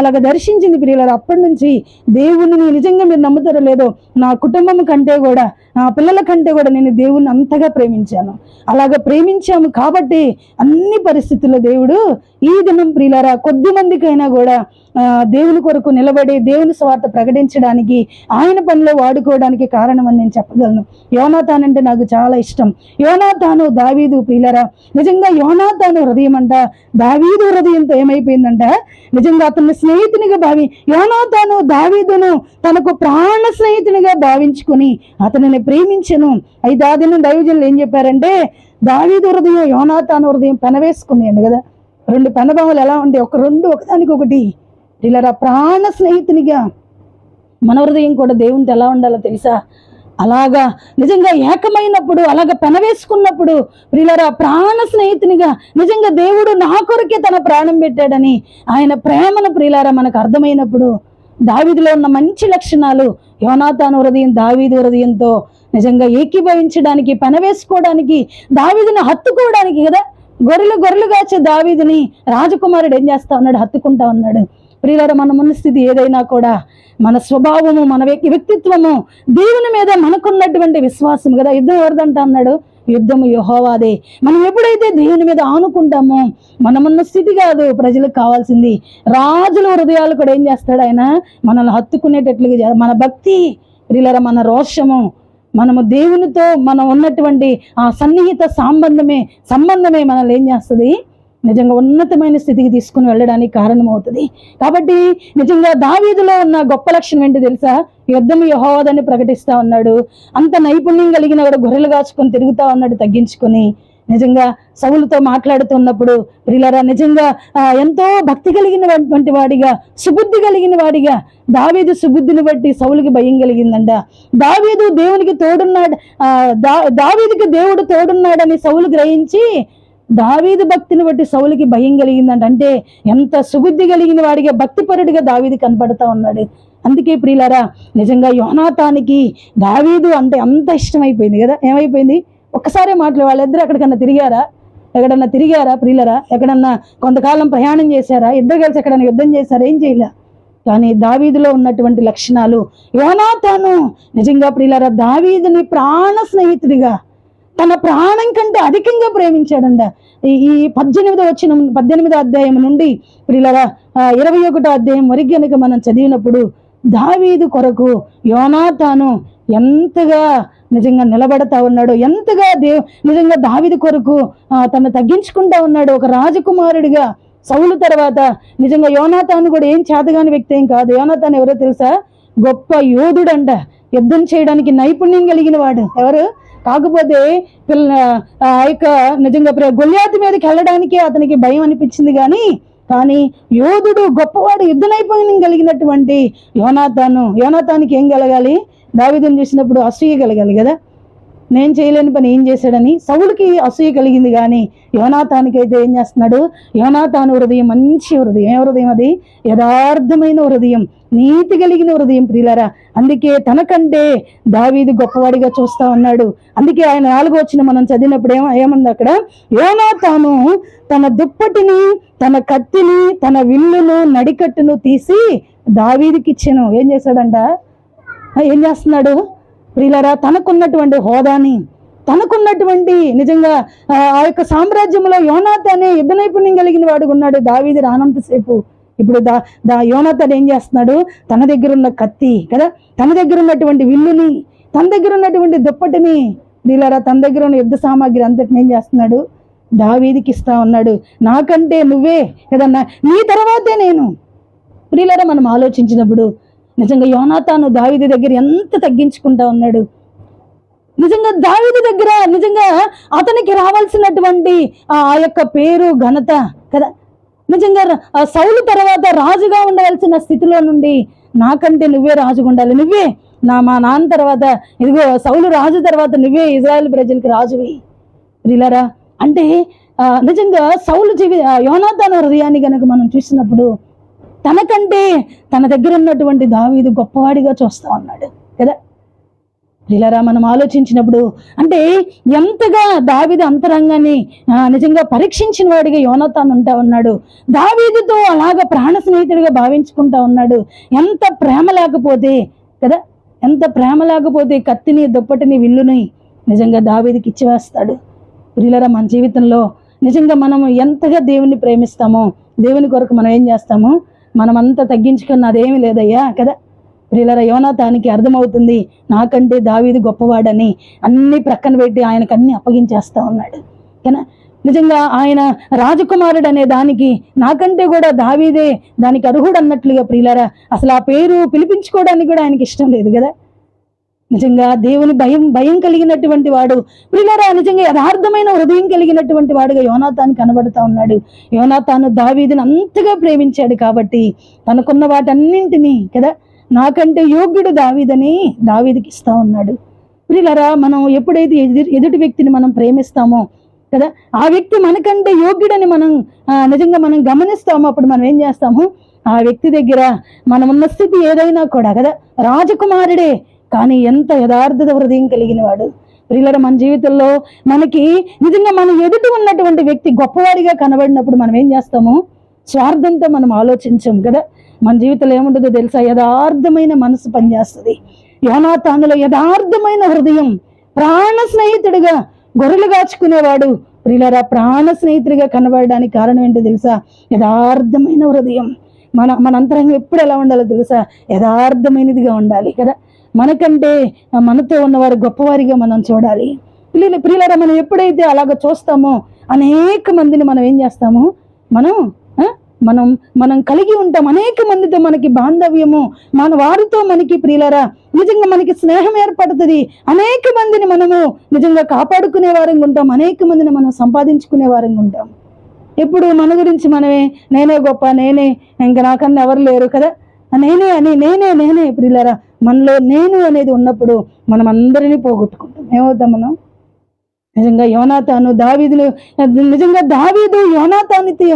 అలాగా దర్శించింది ప్రియులారా. అప్పటి నుంచి దేవుని నిజంగా మీరు నమ్ముతారో లేదో, నా కుటుంబం కంటే కూడా, నా పిల్లల కంటే కూడా నేను దేవుణ్ణి అంతగా ప్రేమించాను. అలాగా ప్రేమించాము కాబట్టి అన్ని పరిస్థితుల్లో దేవుడు ఈ దినం ప్రియులారా కొద్ది మందికైనా కూడా దేవుని కొరకు నిలబడి దేవుని స్వార్థ ప్రకటించడానికి, ఆయన పనిలో వాడుకోవడానికి కారణం అని నేను చెప్పగలను. యోనాతాను అంటే నాకు చాలా ఇష్టం. యోనాతాను దావీదు ప్రియులారా, నిజంగా యోనాతాను హృదయం దావీదు హృదయంతో ఏమైపోయిందంట, నిజంగా అతన్ని స్నేహితునిగా యోనాతాను దావీదును తనకు ప్రాణ స్నేహితునిగా భావించుకుని అతనిని ప్రేమించను. అయితే ఆ దినం దైవజనులు ఏం చెప్పారంటే, దావీదు హృదయం యోనాతాను హృదయం పెనవేసుకున్నాయండి కదా. రెండు పెనభావాలు ఎలా ఉంటాయి, ఒకదానికి ఒకటి ఇలా ప్రాణ స్నేహితునిగా మన హృదయం కూడా దేవునితో ఎలా ఉండాలో తెలుసా, అలాగా నిజంగా ఏకమైనప్పుడు, అలాగా పెనవేసుకున్నప్పుడు ప్రియులారా ప్రాణ స్నేహితునిగా, నిజంగా దేవుడు నా కొరకే తన ప్రాణం పెట్టాడని ఆయన ప్రేమను ప్రియులారా మనకు అర్థమైనప్పుడు, దావీదులో ఉన్న మంచి లక్షణాలు యోనాతాను హృదయం దావీదు హృదయంతో నిజంగా ఏకీభవించడానికి, పెనవేసుకోవడానికి, దావీదుని హత్తుకోవడానికి కదా. గొర్రెలు కాచే దావీదుని రాజకుమారుడు ఏం చేస్తా ఉన్నాడు, హత్తుకుంటా ఉన్నాడు. ప్రియులారా మన మనస్థితి ఏదైనా కూడా, మన స్వభావము, మన వ్యక్తిత్వము, దేవుని మీద మనకున్నటువంటి విశ్వాసం కదా. యుద్ధం ఎవరిదంటా అన్నాడు, యుద్ధము యెహోవాదే. మనం ఎప్పుడైతే దేవుని మీద ఆనుకుంటామో మనమున్న స్థితి కాదు ప్రజలకు కావాల్సింది, రాజుల హృదయాలు కూడా ఏం చేస్తాడు ఆయన, మనల్ని హత్తుకునేటట్లుగా మన భక్తి ప్రియులారా, మన రోషము, మనము దేవునితో మనం ఉన్నటువంటి ఆ సన్నిహిత సంబంధమే మనల్ని ఏం చేస్తుంది, నిజంగా ఉన్నతమైన స్థితికి తీసుకుని వెళ్ళడానికి కారణమవుతుంది. కాబట్టి నిజంగా దావీదులో ఉన్న గొప్ప లక్షణం ఏంటి తెలుసా, యుద్ధం యెహోవాదని ప్రకటిస్తా ఉన్నాడు. అంత నైపుణ్యం కలిగిన వాడు గొర్రెలు కాచుకొని తిరుగుతా ఉన్నాడు తగ్గించుకొని. నిజంగా సౌలుతో మాట్లాడుతున్నప్పుడు ప్రియులారా నిజంగా ఎంతో భక్తి కలిగినటువంటి వాడిగా, సుబుద్ధి కలిగిన వాడిగా, దావీదు సుబుద్ధిని బట్టి సౌలుకి భయం కలిగిందంట. దావీదు దేవునికి తోడున్నాడు, దావీదుకి దేవుడు తోడున్నాడని సౌలు గ్రహించి దావీదు భక్తిని బట్టి సౌలుకి భయం కలిగిందంట. అంటే ఎంత సుబుద్ధి కలిగిన వాడిగా, భక్తిపరుడిగా దావీదు కనపడతా ఉన్నాడు. అందుకే ప్రియులారా నిజంగా యోనాతానికి దావీదు అంటే అంత ఇష్టమైపోయింది కదా. ఏమైపోయింది, ఒక్కసారే మాట్లాడే వాళ్ళిద్దరు ఎక్కడికన్నా తిరిగారా ప్రియులరా, ఎక్కడన్నా కొంతకాలం ప్రయాణం చేశారా, ఇద్దరు కలిసి ఎక్కడన్నా యుద్ధం చేశారా, ఏం చేయలే. కానీ దావీదులో ఉన్నటువంటి లక్షణాలు, యోనాతాను నిజంగా ప్రియులరా దావీదుని ప్రాణ స్నేహితుడిగా, తన ప్రాణం కంటే అధికంగా ప్రేమించాడంట. ఈ 18వ అధ్యాయం నుండి ప్రియులరా 21వ అధ్యాయం వరకు కనుక మనం చదివినప్పుడు దావీదు కొరకు యోనాతాను ఎంతగా నిజంగా నిలబడతా ఉన్నాడు, ఎంతగా నిజంగా దావీదు కొరకు తను తగ్గించుకుంటా ఉన్నాడు. ఒక రాజకుమారుడిగా సౌలు తర్వాత నిజంగా యోనాతాను కూడా ఏం చేతగాని వ్యక్తి ఏం కాదు. యోనాతాను ఎవరో తెలుసా, గొప్ప యోధుడంట, యుద్ధం చేయడానికి నైపుణ్యం కలిగిన వాడు. ఎవరు కాకపోతే నిజంగా గొల్యాతు మీదకి వెళ్ళడానికి అతనికి భయం అనిపించింది. కానీ యోధుడు, గొప్పవాడు, యుద్ధ నైపుణ్యం కలిగినటువంటి యోనాతానికి ఏం కలగాలి, దావీదుని చూసినప్పుడు అసూయ కలగాలి కదా. నేను చేయలేని పని ఏం చేశాడని సౌలుకి అసూయ కలిగింది. కానీ యోనాతానికి అయితే ఏం చేస్తున్నాడు, యోనాతాను హృదయం మంచి హృదయం. ఏ హృదయం అది, యథార్థమైన హృదయం, నీతి కలిగిన హృదయం ప్రియులారా. అందుకే తనకంటే దావీదు గొప్పవాడిగా చూస్తా ఉన్నాడు. అందుకే ఆయన 4వ వచనం మనం చదివినప్పుడు ఏమంది అక్కడ, యోనాతాను తన దుప్పటిని, తన కత్తిని, తన విల్లును, నడికట్టును తీసి దావీదుకి ఇచ్చాను. ఏం చేశాడంట? ఏం చేస్తున్నాడు ప్రియులారా? తనకున్నటువంటి హోదాని, తనకున్నటువంటి నిజంగా ఆ యొక్క సామ్రాజ్యంలో యోనాతానే యుద్ధ నైపుణ్యం కలిగిన వాడు ఉన్నాడు. దావీదు రానంతసేపు ఇప్పుడు యోనాతాన్ ఏం చేస్తున్నాడు? తన దగ్గర ఉన్న కత్తి కదా, తన దగ్గర ఉన్నటువంటి విల్లుని, తన దగ్గర ఉన్నటువంటి దుప్పటిని, ప్రియులారా తన దగ్గర ఉన్న యుద్ధ సామాగ్రి అంతటిని ఏం చేస్తున్నాడు? దావీదుకి ఇస్తా ఉన్నాడు. నాకంటే నువ్వే కదన్నా, నీ తర్వాతే నేను. ప్రియులారా మనం ఆలోచించినప్పుడు నిజంగా యోనాతాను దావీదు దగ్గర ఎంత తగ్గించుకుంటా ఉన్నాడు. నిజంగా దావీదు దగ్గర నిజంగా అతనికి రావాల్సినటువంటి ఆ యొక్క పేరు, ఘనత కదా, నిజంగా సౌలు తర్వాత రాజుగా ఉండవలసిన స్థితిలో నుండి నాకంటే నువ్వే రాజుగా ఉండాలి, నువ్వే మా నాన్న తర్వాత, ఇదిగో సౌలు రాజు తర్వాత నువ్వే ఇజ్రాయెల్ ప్రజలకి రాజువి. ప్రియులారా అంటే నిజంగా సౌలు యోనాతాను హృదయాన్ని కనుక మనం చూసినప్పుడు తనకంటే తన దగ్గర ఉన్నటువంటి దావీదు గొప్పవాడిగా చూస్తా ఉన్నాడు కదా. ప్రియులారా మనం ఆలోచించినప్పుడు అంటే ఎంతగా దావీదు అంతరంగాన్ని నిజంగా పరీక్షించిన వాడిగా యోనాతాను ఉంటా ఉన్నాడు. దావీదుతో అలాగ ప్రాణ స్నేహితుడిగా భావించుకుంటా ఉన్నాడు. ఎంత ప్రేమ లేకపోతే కదా, ఎంత ప్రేమ లేకపోతే కత్తిని, దుప్పటిని, విల్లుని నిజంగా దావీదుకి ఇచ్చివేస్తాడు. ప్రియులారా మన జీవితంలో నిజంగా మనం ఎంతగా దేవుణ్ణి ప్రేమిస్తామో, దేవుని కొరకు మనం ఏం చేస్తామో, మనం అంతా తగ్గించుకున్న అదేమీ లేదయ్యా కదా. ప్రియులారా యోనాతానికి అర్థమవుతుంది నాకంటే దావీదు గొప్పవాడని. అన్ని ప్రక్కన పెట్టి ఆయనకు అన్ని అప్పగించేస్తా ఉన్నాడు కదా. నిజంగా ఆయన రాజకుమారుడు అనే దానికి నాకంటే కూడా దావీదే దానికి అర్హుడు అన్నట్లుగా ప్రియులారా అసలు ఆ పేరు పిలిపించుకోవడానికి కూడా ఆయనకి ఇష్టం లేదు కదా. నిజంగా దేవుని భయం కలిగినటువంటి వాడు ప్రియులారా, నిజంగా యథార్థమైన హృదయం కలిగినటువంటి వాడుగా యోనాతాను కనబడతా ఉన్నాడు. యోనాతాను దావీదుని అంతగా ప్రేమించాడు కాబట్టి తనకున్న వాటన్నింటినీ కదా నాకంటే యోగ్యుడు దావీదని దావీదుకి ఇస్తా ఉన్నాడు. ప్రియులారా మనం ఎప్పుడైతే ఎదుటి వ్యక్తిని మనం ప్రేమిస్తామో కదా, ఆ వ్యక్తి మనకంటే యోగ్యుడని మనం నిజంగా మనం గమనిస్తామో అప్పుడు మనం ఏం చేస్తాము? ఆ వ్యక్తి దగ్గర మనం ఉన్న స్థితి ఏదైనా కూడా కదా, రాజకుమారుడే కానీ ఎంత యథార్థత హృదయం కలిగిన వాడు. ప్రియులారా మన జీవితంలో మనకి నిజంగా మన ఎదుటి ఉన్నటువంటి వ్యక్తి గొప్పవాడిగా కనబడినప్పుడు మనం ఏం చేస్తాము? స్వార్థంతో మనం ఆలోచించాం కదా. మన జీవితంలో ఏముంటుందో తెలుసా? యథార్థమైన మనసు పనిచేస్తుంది. యోనాతానులో యథార్థమైన హృదయం, ప్రాణ స్నేహితుడిగా గొర్రెలు కాచుకునేవాడు ప్రియులారా ప్రాణ స్నేహితుడిగా కనబడడానికి కారణం ఏంటో తెలుసా? యథార్థమైన హృదయం. మన అంతరంగం ఎప్పుడు ఎలా ఉండాలో తెలుసా? యథార్థమైనదిగా ఉండాలి కదా. మనకంటే మనతో ఉన్నవారు గొప్పవారిగా మనం చూడాలి. ప్రియులారా మనం ఎప్పుడైతే అలాగ చూస్తామో అనేక మందిని మనం ఏం చేస్తాము? మనం కలిగి ఉంటాం. అనేక మందితో మనకి బాంధవ్యము, మన వారితో మనకి ప్రియులారా నిజంగా మనకి స్నేహం ఏర్పడుతుంది. అనేక మందిని మనము నిజంగా కాపాడుకునే వారంగా ఉంటాం. అనేక మందిని మనం సంపాదించుకునే వారంగా ఉంటాం. ఎప్పుడు మన గురించి మనమే, నేనే గొప్ప, నేనే ఇంకా నాకన్నా ఎవరు లేరు కదా, నేనే ప్రియులారా మనలో నేను అనేది ఉన్నప్పుడు మనం అందరినీ పోగొట్టుకుంటాం. ఏమవుతాం మనం? నిజంగా యోనాతాను దావీదును నిజంగా దావీదు యోనాతానుతో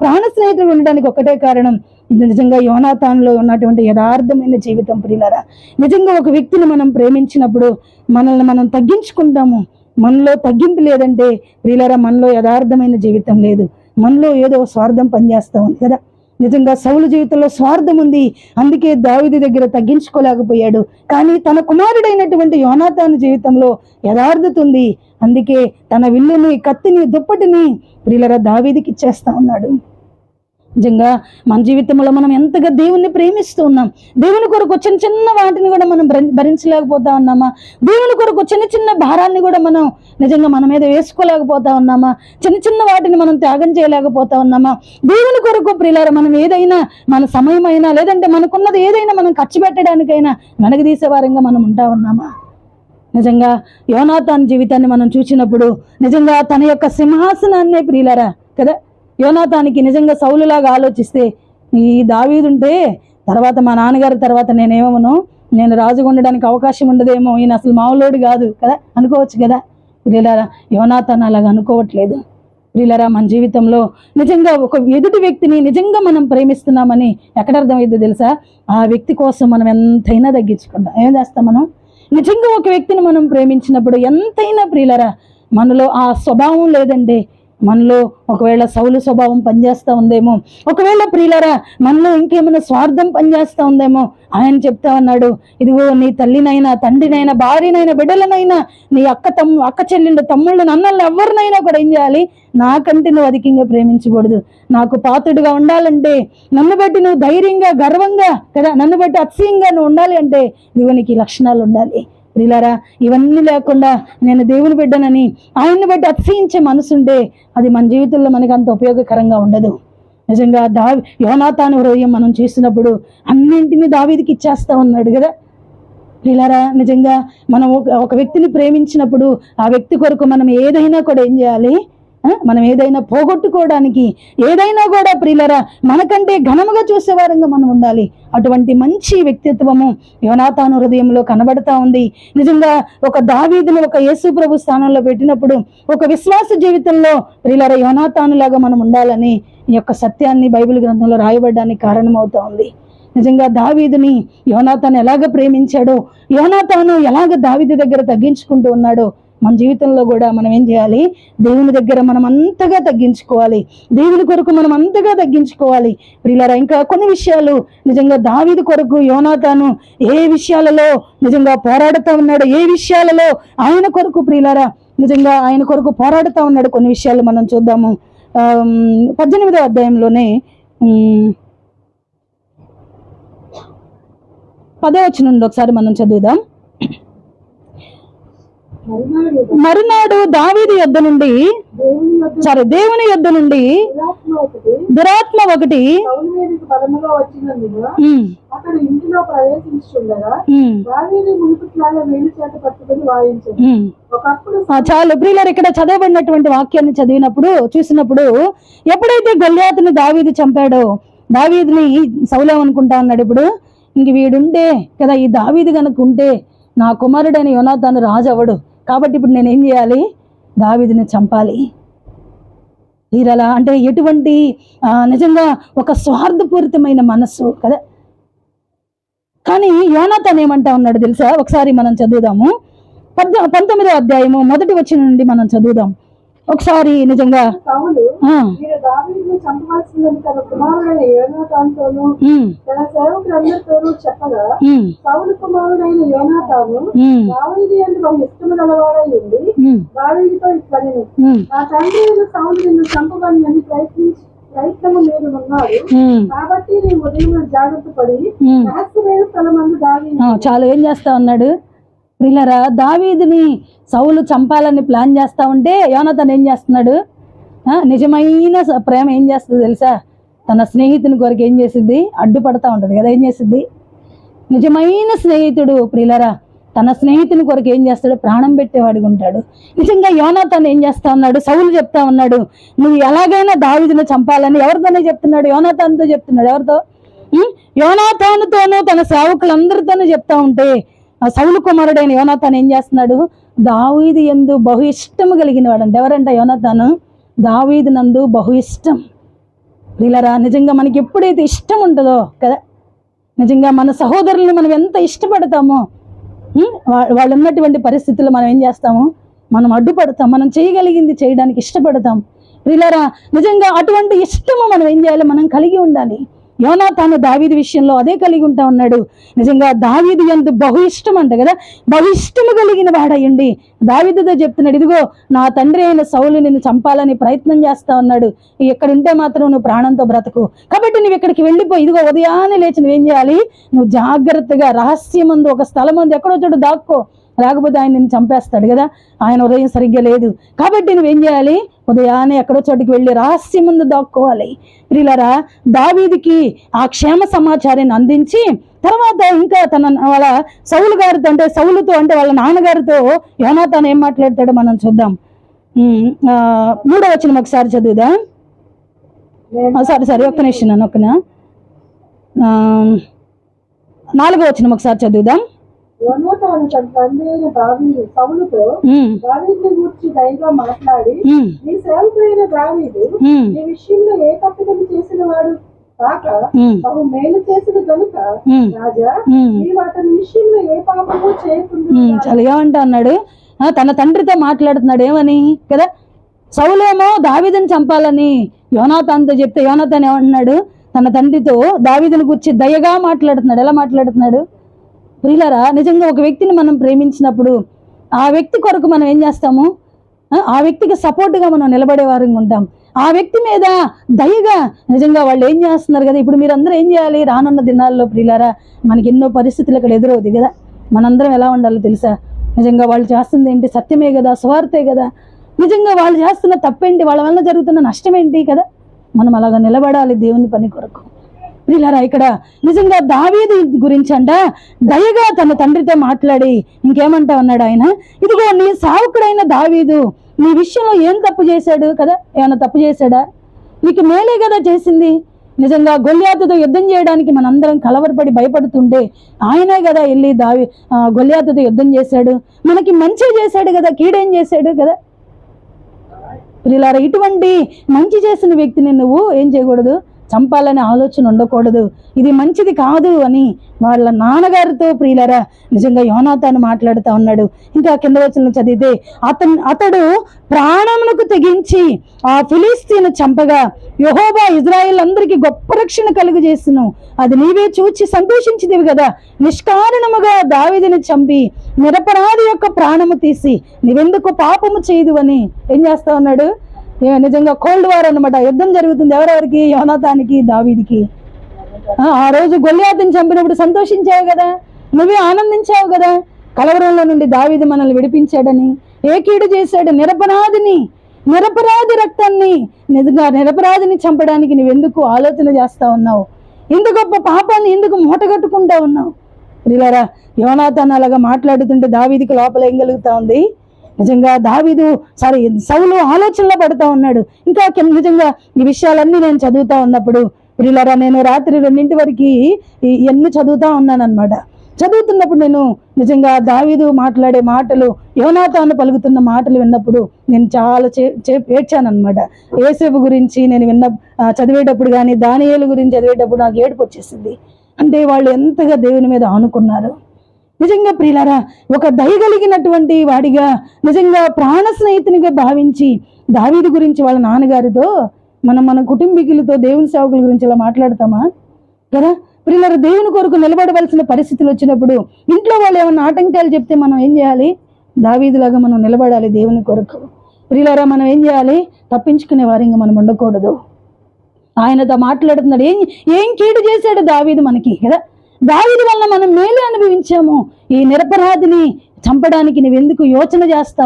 ప్రాణ స్నేహితుడు ఉండడానికి ఒకటే కారణం, నిజంగా యోనాతానులో ఉన్నటువంటి యథార్థమైన జీవితం. ప్రియులారా నిజంగా ఒక వ్యక్తిని మనం ప్రేమించినప్పుడు మనల్ని మనం తగ్గించుకుంటాము. మనలో తగ్గింపు లేదంటే ప్రియులారా మనలో యథార్థమైన జీవితం లేదు. మనలో ఏదో స్వార్థం పనిచేస్తా ఉంది కదా. నిజంగా సౌలు జీవితంలో స్వార్థం ఉంది, అందుకే దావీదు దగ్గర తగ్గించుకోలేకపోయాడు. కానీ తన కుమారుడైనటువంటి యోనాతాను జీవితంలో యథార్థత ఉంది, అందుకే తన విల్లుని, కత్తిని, దుప్పటిని ప్రియులారా దావీదుకి ఇచ్చేస్తా ఉన్నాడు. నిజంగా మన జీవితంలో మనం ఎంతగా దేవుణ్ణి ప్రేమిస్తూ ఉన్నాం. దేవుని కొరకు చిన్న చిన్న వాటిని కూడా మనం భరించలేకపోతా ఉన్నామా? దేవుని కొరకు చిన్న చిన్న భారాన్ని కూడా మనం నిజంగా మన మీద వేసుకోలేకపోతా ఉన్నామా? చిన్న చిన్న వాటిని మనం త్యాగం చేయలేకపోతా ఉన్నామా? దేవుని కొరకు ప్రియులారా మనం ఏదైనా మన సమయమైనా లేదంటే మనకున్నది ఏదైనా మనం ఖర్చు పెట్టడానికైనా వెనకదీసే వారంగా మనం ఉంటా ఉన్నామా? నిజంగా యోనాతాను జీవితాన్ని మనం చూసినప్పుడు నిజంగా తన యొక్క సింహాసనాన్నే ప్రియులారా కదా, యోనాతానికి నిజంగా సౌలులాగా ఆలోచిస్తే ఈ దావీదు ఉంటే తర్వాత మా నాన్నగారి తర్వాత నేను రాజుగా ఉండడానికి అవకాశం ఉండదేమో, ఈయన అసలు మామూలోడు కాదు కదా అనుకోవచ్చు కదా. ప్రియులారా యోనాతాను అలాగా అనుకోవట్లేదు. ప్రియులారా మన జీవితంలో నిజంగా ఒక ఎదుటి వ్యక్తిని నిజంగా మనం ప్రేమిస్తున్నామని ఎక్కడ అర్థమైందో తెలుసా? ఆ వ్యక్తి కోసం మనం ఎంతైనా తగ్గించుకుంటాం. ఏం చేస్తాం మనం? నిజంగా ఒక వ్యక్తిని మనం ప్రేమించినప్పుడు ఎంతైనా ప్రియులారా మనలో ఆ స్వభావం లేదంటే మనలో ఒకవేళ సౌలు స్వభావం పనిచేస్తూ ఉందేమో, ఒకవేళ ప్రియులారా మనలో ఇంకేమైనా స్వార్థం పనిచేస్తూ ఉందేమో. ఆయన చెప్తా ఉన్నాడు, ఇదిగో నీ తల్లినైనా, తండ్రినైనా, భార్యనైనా, బిడ్డలనైనా, నీ అక్క చెల్లెళ్ళు, తమ్ముళ్ళని, అన్నల్ని ఎవరినైనా కూడా ఏం చేయాలి? నాకంటే నువ్వు అధికంగా ప్రేమించకూడదు. నాకు పాత్రుడిగా ఉండాలంటే, నన్ను బట్టి నువ్వు ధైర్యంగా, గర్వంగా కదా, నన్ను బట్టి అతిశయంగా నువ్వు ఉండాలి అంటే ఇదిగో నీకు ఈ లక్షణాలు ఉండాలి. ప్రియులారా, ఇవన్నీ లేకుండా నేను దేవుని బిడ్డనని ఆయన్ని బట్టి అతిశయించే మనసుంటే అది మన జీవితంలో మనకి అంత ఉపయోగకరంగా ఉండదు. నిజంగా యోనాతాను హృదయం మనం చూసినప్పుడు అన్నింటినీ దావీదుకి ఇచ్చేస్తా ఉన్నాడు కదా. ప్రియులారా, నిజంగా మనం ఒక వ్యక్తిని ప్రేమించినప్పుడు ఆ వ్యక్తి కొరకు మనం ఏదైనా కూడా ఏం చేయాలి? మనం ఏదైనా పోగొట్టుకోవడానికి ఏదైనా కూడా ప్రియులారా మనకంటే ఘనముగా చూసేవారంగా మనం ఉండాలి. అటువంటి మంచి వ్యక్తిత్వము యోనాతాను హృదయంలో కనబడతా ఉంది. నిజంగా ఒక దావీదును ఒక యేసు ప్రభు స్థానంలో పెట్టినప్పుడు ఒక విశ్వాస జీవితంలో ప్రియులారా యోనాతాను లాగా మనం ఉండాలని ఈ యొక్క సత్యాన్ని బైబిల్ గ్రంథంలో రాయబడడానికి కారణమవుతా ఉంది. నిజంగా దావీదుని యోనాతాను ఎలాగ ప్రేమించాడో, యోనాతాను ఎలాగ దావీదు దగ్గర తగ్గించుకుంటూ ఉన్నాడో మన జీవితంలో కూడా మనం ఏం చేయాలి? దేవుని దగ్గర మనం అంతగా తగ్గించుకోవాలి. దేవుని కొరకు మనం అంతగా తగ్గించుకోవాలి. ప్రియులారా, ఇంకా కొన్ని విషయాలు నిజంగా దావీదు కొరకు యోనాతాను ఏ విషయాలలో నిజంగా పోరాడుతూ ఉన్నాడు, ఏ విషయాలలో ఆయన కొరకు ప్రియులారా నిజంగా ఆయన కొరకు పోరాడుతూ ఉన్నాడు, కొన్ని విషయాలు మనం చూద్దాము. 18వ అధ్యాయంలోనే 10వ వచనం నుండి ఒకసారి మనం చదువుదాం. మరునాడు దావీదు యొద్ద నుండి దేవుని యొద్ద నుండి దురాత్మ ఒకటి చాలు ప్రియులారా, ఇక్కడ చదవబడినటువంటి వాక్యాన్ని చూసినప్పుడు ఎప్పుడైతే గొల్యాతుని దావీదు చంపాడో, దావీదుని సౌలు అనుకుంటా అన్నాడు. ఇప్పుడు ఇంక వీడుంటే కదా, ఈ దావీదు కనుక ఉంటే నా కుమారుడైన యోనాతాను రాజు అవడు, కాబట్టి ఇప్పుడు నేనేం చేయాలి? దావీదుని చంపాలి. తీరలా అంటే ఎటువంటి నిజంగా ఒక స్వార్థపూరితమైన మనస్సు కదా. కానీ యోనాతాను ఏమంటా ఉన్నాడు తెలుసా? ఒకసారి మనం చదువుదాము. 19వ అధ్యాయము 1వ వచనం నుండి మనం చదువుదాం ఒకసారి. నిజంగా చంపవలసిందని తన కుమారుడైన యోనాతానుతోను తన సేవకులందరితోనూ చెప్పగా, సౌలు కుమారుడైన యోనాతాను దావీదు యందు బహు ఇష్టము గలవాడై ఉండి దావీదుతో ఇట్లనెను, నా తండ్రి అయిన సౌలు నిన్ను చంపవలెనని ప్రయత్నము మీద ఉన్నాడు, కాబట్టి నీ ఉదయం జాగ్రత్త పడి రహస్యమైన స్థలమందు దావీదు. చాలా ఏం చేస్తా ఉన్నాడు ప్రియులారా? దావీదుని సౌలు చంపాలని ప్లాన్ చేస్తా ఉంటే యోనాతాను ఏం చేస్తున్నాడు? నిజమైన ప్రేమ ఏం చేస్తుంది తెలుసా? తన స్నేహితుని కొరకు ఏం చేసిద్ది? అడ్డుపడతా ఉంటది కదా. ఏం చేసిద్ది? నిజమైన స్నేహితుడు ప్రియులారా తన స్నేహితుని కొరకు ఏం చేస్తాడు? ప్రాణం పెట్టేవాడిగా ఉంటాడు. నిజంగా యోనాతాను ఏం చేస్తా ఉన్నాడు? సౌలు చెప్తా ఉన్నాడు, నువ్వు ఎలాగైనా దావీదును చంపాలని. ఎవరితోనే చెప్తున్నాడు? యోనాతానుతో చెప్తున్నాడు. ఎవరితో? యోనాతానుతోనూ తన సేవకులందరితోనూ చెప్తా ఉంటే ఆ సౌలు కుమారుడైన యోనాతాను ఏం చేస్తున్నాడు? దావీదు యందు బహు ఇష్టము కలిగిన వాడంట. ఎవరంట? యోనాతాను దావీదు నందు బహు ఇష్టం. ప్రియులారా, నిజంగా మనకి ఎప్పుడైతే ఇష్టం ఉంటుందో కదా, నిజంగా మన సహోదరుల్ని మనం ఎంత ఇష్టపడతామో వాళ్ళు ఉన్నటువంటి పరిస్థితుల్లో మనం ఏం చేస్తాము? మనం అడ్డుపడతాం. మనం చేయగలిగింది చేయడానికి ఇష్టపడతాం. ప్రియులారా, నిజంగా అటువంటి ఇష్టము మనం ఏం చేయాలి? మనం కలిగి ఉండాలి. యోనాతాను దావీదు విషయంలో అదే కలిగి ఉంటా ఉన్నాడు. నిజంగా దావీదు యందు బహు ఇష్టం అంట కదా, బహు ఇష్టము కలిగిన వాడయ్యండి దావీదుతో చెప్తున్నాడు, ఇదిగో నా తండ్రి అయిన సౌలు నిన్ను చంపాలని ప్రయత్నం చేస్తా ఉన్నాడు, ఎక్కడుంటే మాత్రం నువ్వు ప్రాణంతో బ్రతకు, కాబట్టి నువ్వు ఇక్కడికి వెళ్ళిపోయి ఇదిగో ఉదయాన్నే లేచి నువ్వేం చేయాలి? నువ్వు జాగ్రత్తగా రహస్యమందు ఒక స్థలం మందు ఎక్కడో చోటు దాక్కో, లేకపోతే ఆయన నిన్ను చంపేస్తాడు కదా. ఆయన ఉదయం సరిగ్గా లేదు, కాబట్టి నువ్వేం చేయాలి? ఉదయాన్నే ఎక్కడో చోటుకి వెళ్ళి రహస్యం ముందు దాక్కోవాలి. ప్రియులారా, దావీదుకి ఆ క్షేమ సమాచారాన్ని అందించి తర్వాత ఇంకా వాళ్ళ సౌలు గారితో అంటే సౌలుతో అంటే వాళ్ళ నాన్నగారితో యోనాతాను ఏం మాట్లాడతాడో మనం చూద్దాం. 3వ వచనం ఒకసారి చదువుదా. సరే ఒక్క నిమిషం నన్ను ఒక్కనా. 4వ వచనం ఒకసారి చదువుదాం. యోనాతాను తన తండ్రి అయిన దావీదు సౌలుతో దావీదుని గూర్చి దయగా మాట్లాడి, నీ సేవకుడైన దావీదు ఈ విషయంలో ఏ తప్పిదము చేసిన వాడు కాక బహు మేలు చేసిన కనుక రాజా నీవు అతని విషయంలో ఏ పాపము చేయకుండా. చాలా ఏమంటా అన్నాడు? తన తండ్రితో మాట్లాడుతున్నాడు ఏమని కదా. సౌలేమో దావీదుని చంపాలని యోనాతానుతో చెప్తే యోనాతాను ఏమంటున్నాడు, తన తండ్రితో దావీదుని గురించి దయగా మాట్లాడుతున్నాడు. ఎలా మాట్లాడుతున్నాడు ప్రియులారా? నిజంగా ఒక వ్యక్తిని మనం ప్రేమించినప్పుడు ఆ వ్యక్తి కొరకు మనం ఏం చేస్తాము, ఆ వ్యక్తికి సపోర్ట్గా మనం నిలబడే వారంగా ఉంటాం. ఆ వ్యక్తి మీద దయగా నిజంగా వాళ్ళు ఏం చేస్తున్నారు కదా. ఇప్పుడు మీరందరూ ఏం చేయాలి, రానున్న దినాల్లో ప్రియులారా మనకి ఎన్నో పరిస్థితులు ఇక్కడ ఎదురవుతాయి కదా. మనందరం ఎలా ఉండాలో తెలుసా? నిజంగా వాళ్ళు చేస్తుంది ఏంటి, సత్యమే కదా, స్వార్థే కదా. నిజంగా వాళ్ళు చేస్తున్న తప్పేంటి, వాళ్ళ వల్ల జరుగుతున్న నష్టం ఏంటి కదా. మనం అలాగా నిలబడాలి దేవుని పని కొరకు. ప్రియులారా ఇక్కడ నిజంగా దావీదు గురించి అంట దయగా తన తండ్రితో మాట్లాడి ఇంకేమంటా ఉన్నాడు ఆయన, ఇదిగో నీ సేవకుడైన దావీదు నీ విషయంలో ఏం తప్పు చేశాడు కదా, ఏమైనా తప్పు చేశాడా? నీకు మేలే కదా చేసింది. నిజంగా గొల్యాతుతో యుద్ధం చేయడానికి మనందరం కలవరపడి భయపడుతుంటే ఆయనే కదా వెళ్ళి గొల్యాతుతో యుద్ధం చేశాడు. మనకి మంచి చేశాడు కదా, కీడేం చేశాడు కదా. ప్రియులారా ఇటువంటి మంచి చేసిన వ్యక్తిని నువ్వు ఏం చేయకూడదు, చంపాలనే ఆలోచన ఉండకూడదు. ఇది మంచిది కాదు అని వాళ్ళ నాన్నగారితో ప్రియులారా నిజంగా యోనాతాను మాట్లాడుతూ ఉన్నాడు. ఇంకా కింద వచనం చదివితే అతడు ప్రాణమునకు తెగించి ఆ ఫిలిస్తీను చంపగా యెహోవా ఇజ్రాయేల్ అందరికీ గొప్ప రక్షణ కలుగు చేస్తును, అది నీవే చూచి సంతోషించిదివి కదా. నిష్కారణముగా దావీదుని చంపి నిరపరాధి యొక్క ప్రాణము తీసి నీవెందుకు పాపము చేయదు అని ఏం చేస్తా ఉన్నాడు. నిజంగా కోల్డ్ వార్ అనమాట, యుద్ధం జరుగుతుంది. ఎవరెవరికి, యోనాతానికి దావీదుకి. ఆ రోజు గొల్యాతుని చంపినప్పుడు సంతోషించావు కదా, నువ్వే ఆనందించావు కదా. కలవరంలో నుండి దావీదు మనల్ని విడిపించాడని. ఏ కీడు చేశాడు, నిరపరాధి రక్తాన్ని, నిజంగా నిరపరాధిని చంపడానికి నువ్వెందుకు ఆలోచన చేస్తా ఉన్నావు, ఇంత గొప్ప పాపాన్ని ఎందుకు మూటగట్టుకుంటా ఉన్నావు. ప్రియులారా యోనాతాను అలాగా మాట్లాడుతుంటే దావీదుకి లోపల ఏం కలుగుతా ఉంది, నిజంగా సౌలు ఆలోచనలో పడుతూ ఉన్నాడు. ఇంకా నిజంగా ఈ విషయాలన్నీ నేను చదువుతా ఉన్నప్పుడు ప్రియులారా నేను రాత్రి 2 వరకు ఇవన్నీ చదువుతా ఉన్నాను అనమాట. చదువుతున్నప్పుడు నేను నిజంగా దావీదు మాట్లాడే మాటలు, యోనాతాను పలుకుతున్న మాటలు విన్నప్పుడు నేను చాలా ఏడ్చాను అనమాట. యోసేపు గురించి నేను చదివేటప్పుడు కానీ దానియేలు గురించి చదివేటప్పుడు నాకు ఏడుపు వచ్చేసింది. అంటే వాళ్ళు ఎంతగా దేవుని మీద ఆనుకున్నారు. నిజంగా ప్రియులారా ఒక దయగలిగినటువంటి వాడిగా నిజంగా ప్రాణ స్నేహితునిగా భావించి దావీదు గురించి వాళ్ళ నాన్నగారితో మన కుటుంబీకులతో దేవుని సేవకుల గురించి ఇలా మాట్లాడతామా కదా. ప్రియులారా దేవుని కొరకు నిలబడవలసిన పరిస్థితులు వచ్చినప్పుడు ఇంట్లో వాళ్ళు ఏమన్నా ఆటంకాలు చెప్తే మనం ఏం చేయాలి, దావీదులాగా మనం నిలబడాలి దేవుని కొరకు. ప్రియులారా మనం ఏం చేయాలి, తప్పించుకునే వారిగా మనం ఉండకూడదు. ఆయనతో మాట్లాడుతున్నాడు. ఏం కీడు చేశాడు దావీదు మనకి కదా. దావీదు వల్ల మనం మేలు అనుభవించాము. ఈ నిరపరాధిని చంపడానికి నువ్వెందుకు యోచన చేస్తా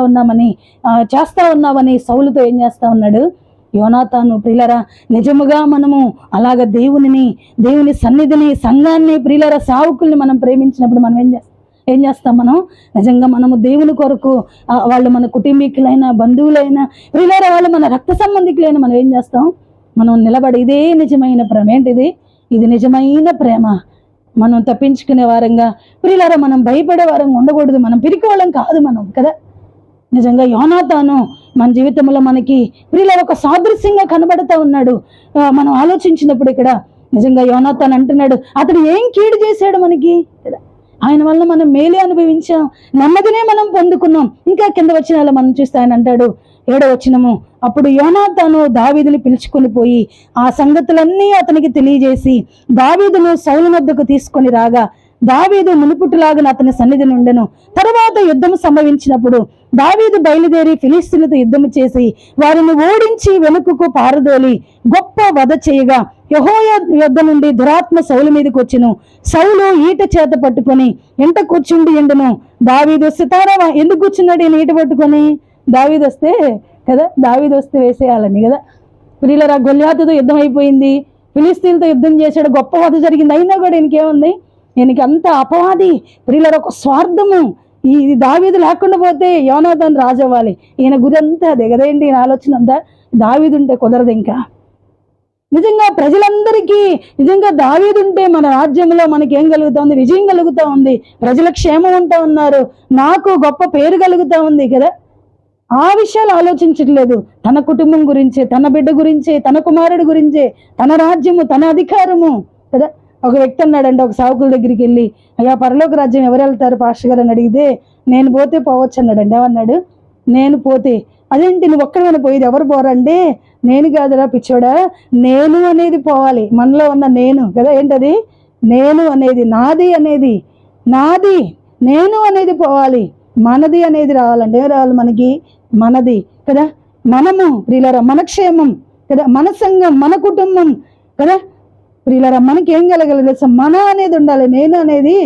ఉన్నావని సౌలుతో ఏం చేస్తా ఉన్నాడు యోనాతాను. ప్రియులారా నిజముగా మనము అలాగ దేవుని సన్నిధిని, సంఘాన్ని, ప్రియులారా సావుకుల్ని మనం ప్రేమించినప్పుడు మనం ఏం చేస్తాం, నిజంగా మనము దేవుని కొరకు వాళ్ళు మన కుటుంబీకులైనా బంధువులైనా ప్రియులారా వాళ్ళు మన రక్త సంబంధికులైనా మనం ఏం చేస్తాం, మనం నిలబడి ఇదే నిజమైన ప్రేమ. ఏంటిది, ఇది నిజమైన ప్రేమ. మనం తప్పించుకునే వారంగా ప్రియులారా మనం భయపడే వారంగా ఉండకూడదు. మనం పిరికోవడం కాదు మనం కదా. నిజంగా యోనాతాను మన జీవితంలో మనకి ప్రియులారా ఒక సాదృశ్యంగా కనబడుతూ ఉన్నాడు. మనం ఆలోచించినప్పుడు ఇక్కడ నిజంగా యోనాతాను అంటున్నాడు, అతడు ఏం కీడు చేశాడు మనకి కదా. ఆయన వల్ల మనం మేలే అనుభవించాం, నెమ్మదినే మనం పొందుకున్నాం. ఇంకా కింద వచనాలు మనం చూస్తే ఆయన అంటాడు 7వ వచనము, అప్పుడు యోనాతాను దావీదుని పిలుచుకొని పోయి ఆ సంగతులన్నీ అతనికి తెలియజేసి దావీదును సౌలు వద్దకు తీసుకొని రాగా దావీదు మునుపుట్టులాగా అతని సన్నిధి నుండెను. తరువాత యుద్ధం సంభవించినప్పుడు దావీదు బయలుదేరి ఫిలిస్తీయులతో యుద్ధము చేసి వారిని ఓడించి వెనుకకు పారదోలి గొప్ప వధ చేయగా యెహోవా యొద్ద నుండి దురాత్మ సౌలు మీదకి వచ్చెను. సౌలు ఈట చేత పట్టుకొని ఎంట కూర్చుండి ఎండును. దావీదు సితారా ఎందుకు కూర్చున్నాడు ఈయన ఈట పట్టుకొని, దావీదు వస్తే వేసేయాలని కదా. ప్రియులారా గొల్యాతుతో యుద్ధం అయిపోయింది, ఫిలిస్తీయులతో యుద్ధం చేశాడు, గొప్ప వధ జరిగింది. అయినా కూడా ఈయనకేముంది, ఈయనకి అంత అపవాది ప్రియులారా ఒక స్వార్థము. ఈ దావీదు లేకుండా పోతే యోనాతాను రాజు అవ్వాలి, ఈయన గురి అంతా అదే కదేంటి, ఈయన ఆలోచన అంతా దావీదు ఉంటే కుదరదు. ఇంకా నిజంగా ప్రజలందరికీ నిజంగా దావీదు ఉంటే మన రాజ్యంలో మనకి ఏం కలుగుతా ఉంది, విజయం కలుగుతా ఉంది, ప్రజల క్షేమం ఉంటా ఉన్నారు, నాకు గొప్ప పేరు కలుగుతా ఉంది కదా. ఆ విషయాలు ఆలోచించట్లేదు. తన కుటుంబం గురించే, తన బిడ్డ గురించే, తన కుమారుడు గురించే, తన రాజ్యము, తన అధికారము కదా. ఒక వ్యక్తి అన్నాడంటే ఒక సావుకుల దగ్గరికి వెళ్ళి, అయ్యా పరలోక రాజ్యం ఎవరు వెళ్తారు పాస్టర్ గారు అని అడిగితే, నేను పోతే పోవచ్చు అన్నాడండి. ఏమన్నాడు, నేను పోతే అదేంటి నువ్వు ఒక్కడమైనా పోయేది, ఎవరు పోరంటే నేను కాదురా పిచ్చోడా, నేను అనేది పోవాలి. మనలో ఉన్న నేను కదా, ఏంటది నేను అనేది, నాది అనేది, నాది నేను అనేది పోవాలి. మనది అనేది రావాలంటే ఏం రావాలి మనకి? మనది కదా, మనము ప్రియులారా, మన క్షేమం కదా, మన సంఘం, మన కుటుంబం కదా ప్రియులారా, మనకి ఏం కలగాలి తెలుసా? మన అనేది ఉండాలి. నేను అనేది,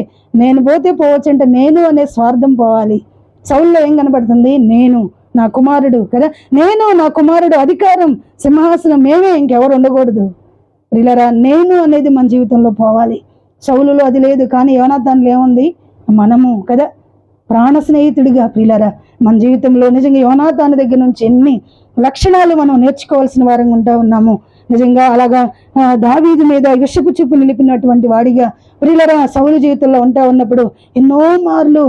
నేను పోతే పోవచ్చు అంటే నేను అనే స్వార్థం పోవాలి. సౌల్లో ఏం కనబడుతుంది? నేను నా కుమారుడు కదా, నేను నా కుమారుడు, అధికారం, సింహాసనం మేమే, ఇంకెవరు ఉండకూడదు. ప్రియులారా, నేను అనేది మన జీవితంలో పోవాలి. సౌలులో అది లేదు, కానీ యోనాతానులో ఏముంది? మనము కదా, ప్రాణ స్నేహితుడిగా ప్రియులారా మన జీవితంలో నిజంగా యోనాతాను దగ్గర నుంచి ఎన్ని లక్షణాలు మనం నేర్చుకోవాల్సిన వారంగా ఉంటా ఉన్నాము. నిజంగా అలాగా దావీదు మీద విషపు చూపు నిలిపినటువంటి వాడిగా ప్రియులారా సౌలు జీవితంలో ఉంటా ఉన్నప్పుడు ఎన్నో మార్లు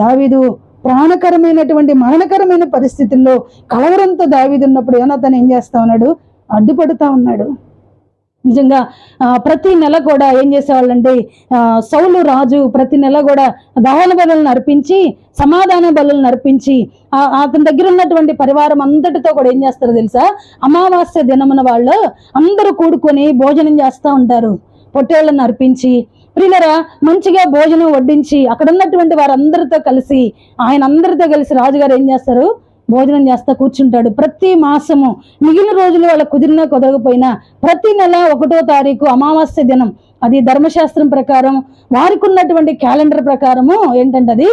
దావీదు ప్రాణకరమైనటువంటి మరణకరమైన పరిస్థితుల్లో కలవరంతో దావీదు ఉన్నప్పుడు యోనాతాను ఏం చేస్తా ఉన్నాడు? అడ్డుపడుతూ ఉన్నాడు. నిజంగా ప్రతి నెల కూడా ఏం చేసేవాళ్ళంటే సౌలు రాజు ప్రతి నెల కూడా దహన బలులను అర్పించి, సమాధాన బలులను అర్పించి అతని దగ్గర ఉన్నటువంటి పరివారం అంతటితో కూడా ఏం చేస్తారో తెలుసా? అమావాస్య దినమున వాళ్ళు అందరూ కూడుకొని భోజనం చేస్తూ ఉంటారు. పొట్టేళ్లను అర్పించి ప్రియులరా మంచిగా భోజనం వడ్డించి అక్కడ ఉన్నటువంటి వారందరితో కలిసి, ఆయన అందరితో కలిసి రాజుగారు ఏం చేస్తారు? భోజనం చేస్తా కూర్చుంటాడు. ప్రతి మాసము మిగిలిన రోజులు వాళ్ళ కుదిరినా కుదరకపోయినా ప్రతి నెల 1వ తారీఖు అమావాస్య దినం, అది ధర్మశాస్త్రం ప్రకారం వారికి ఉన్నటువంటి క్యాలెండర్ ప్రకారము ఏంటంటే అది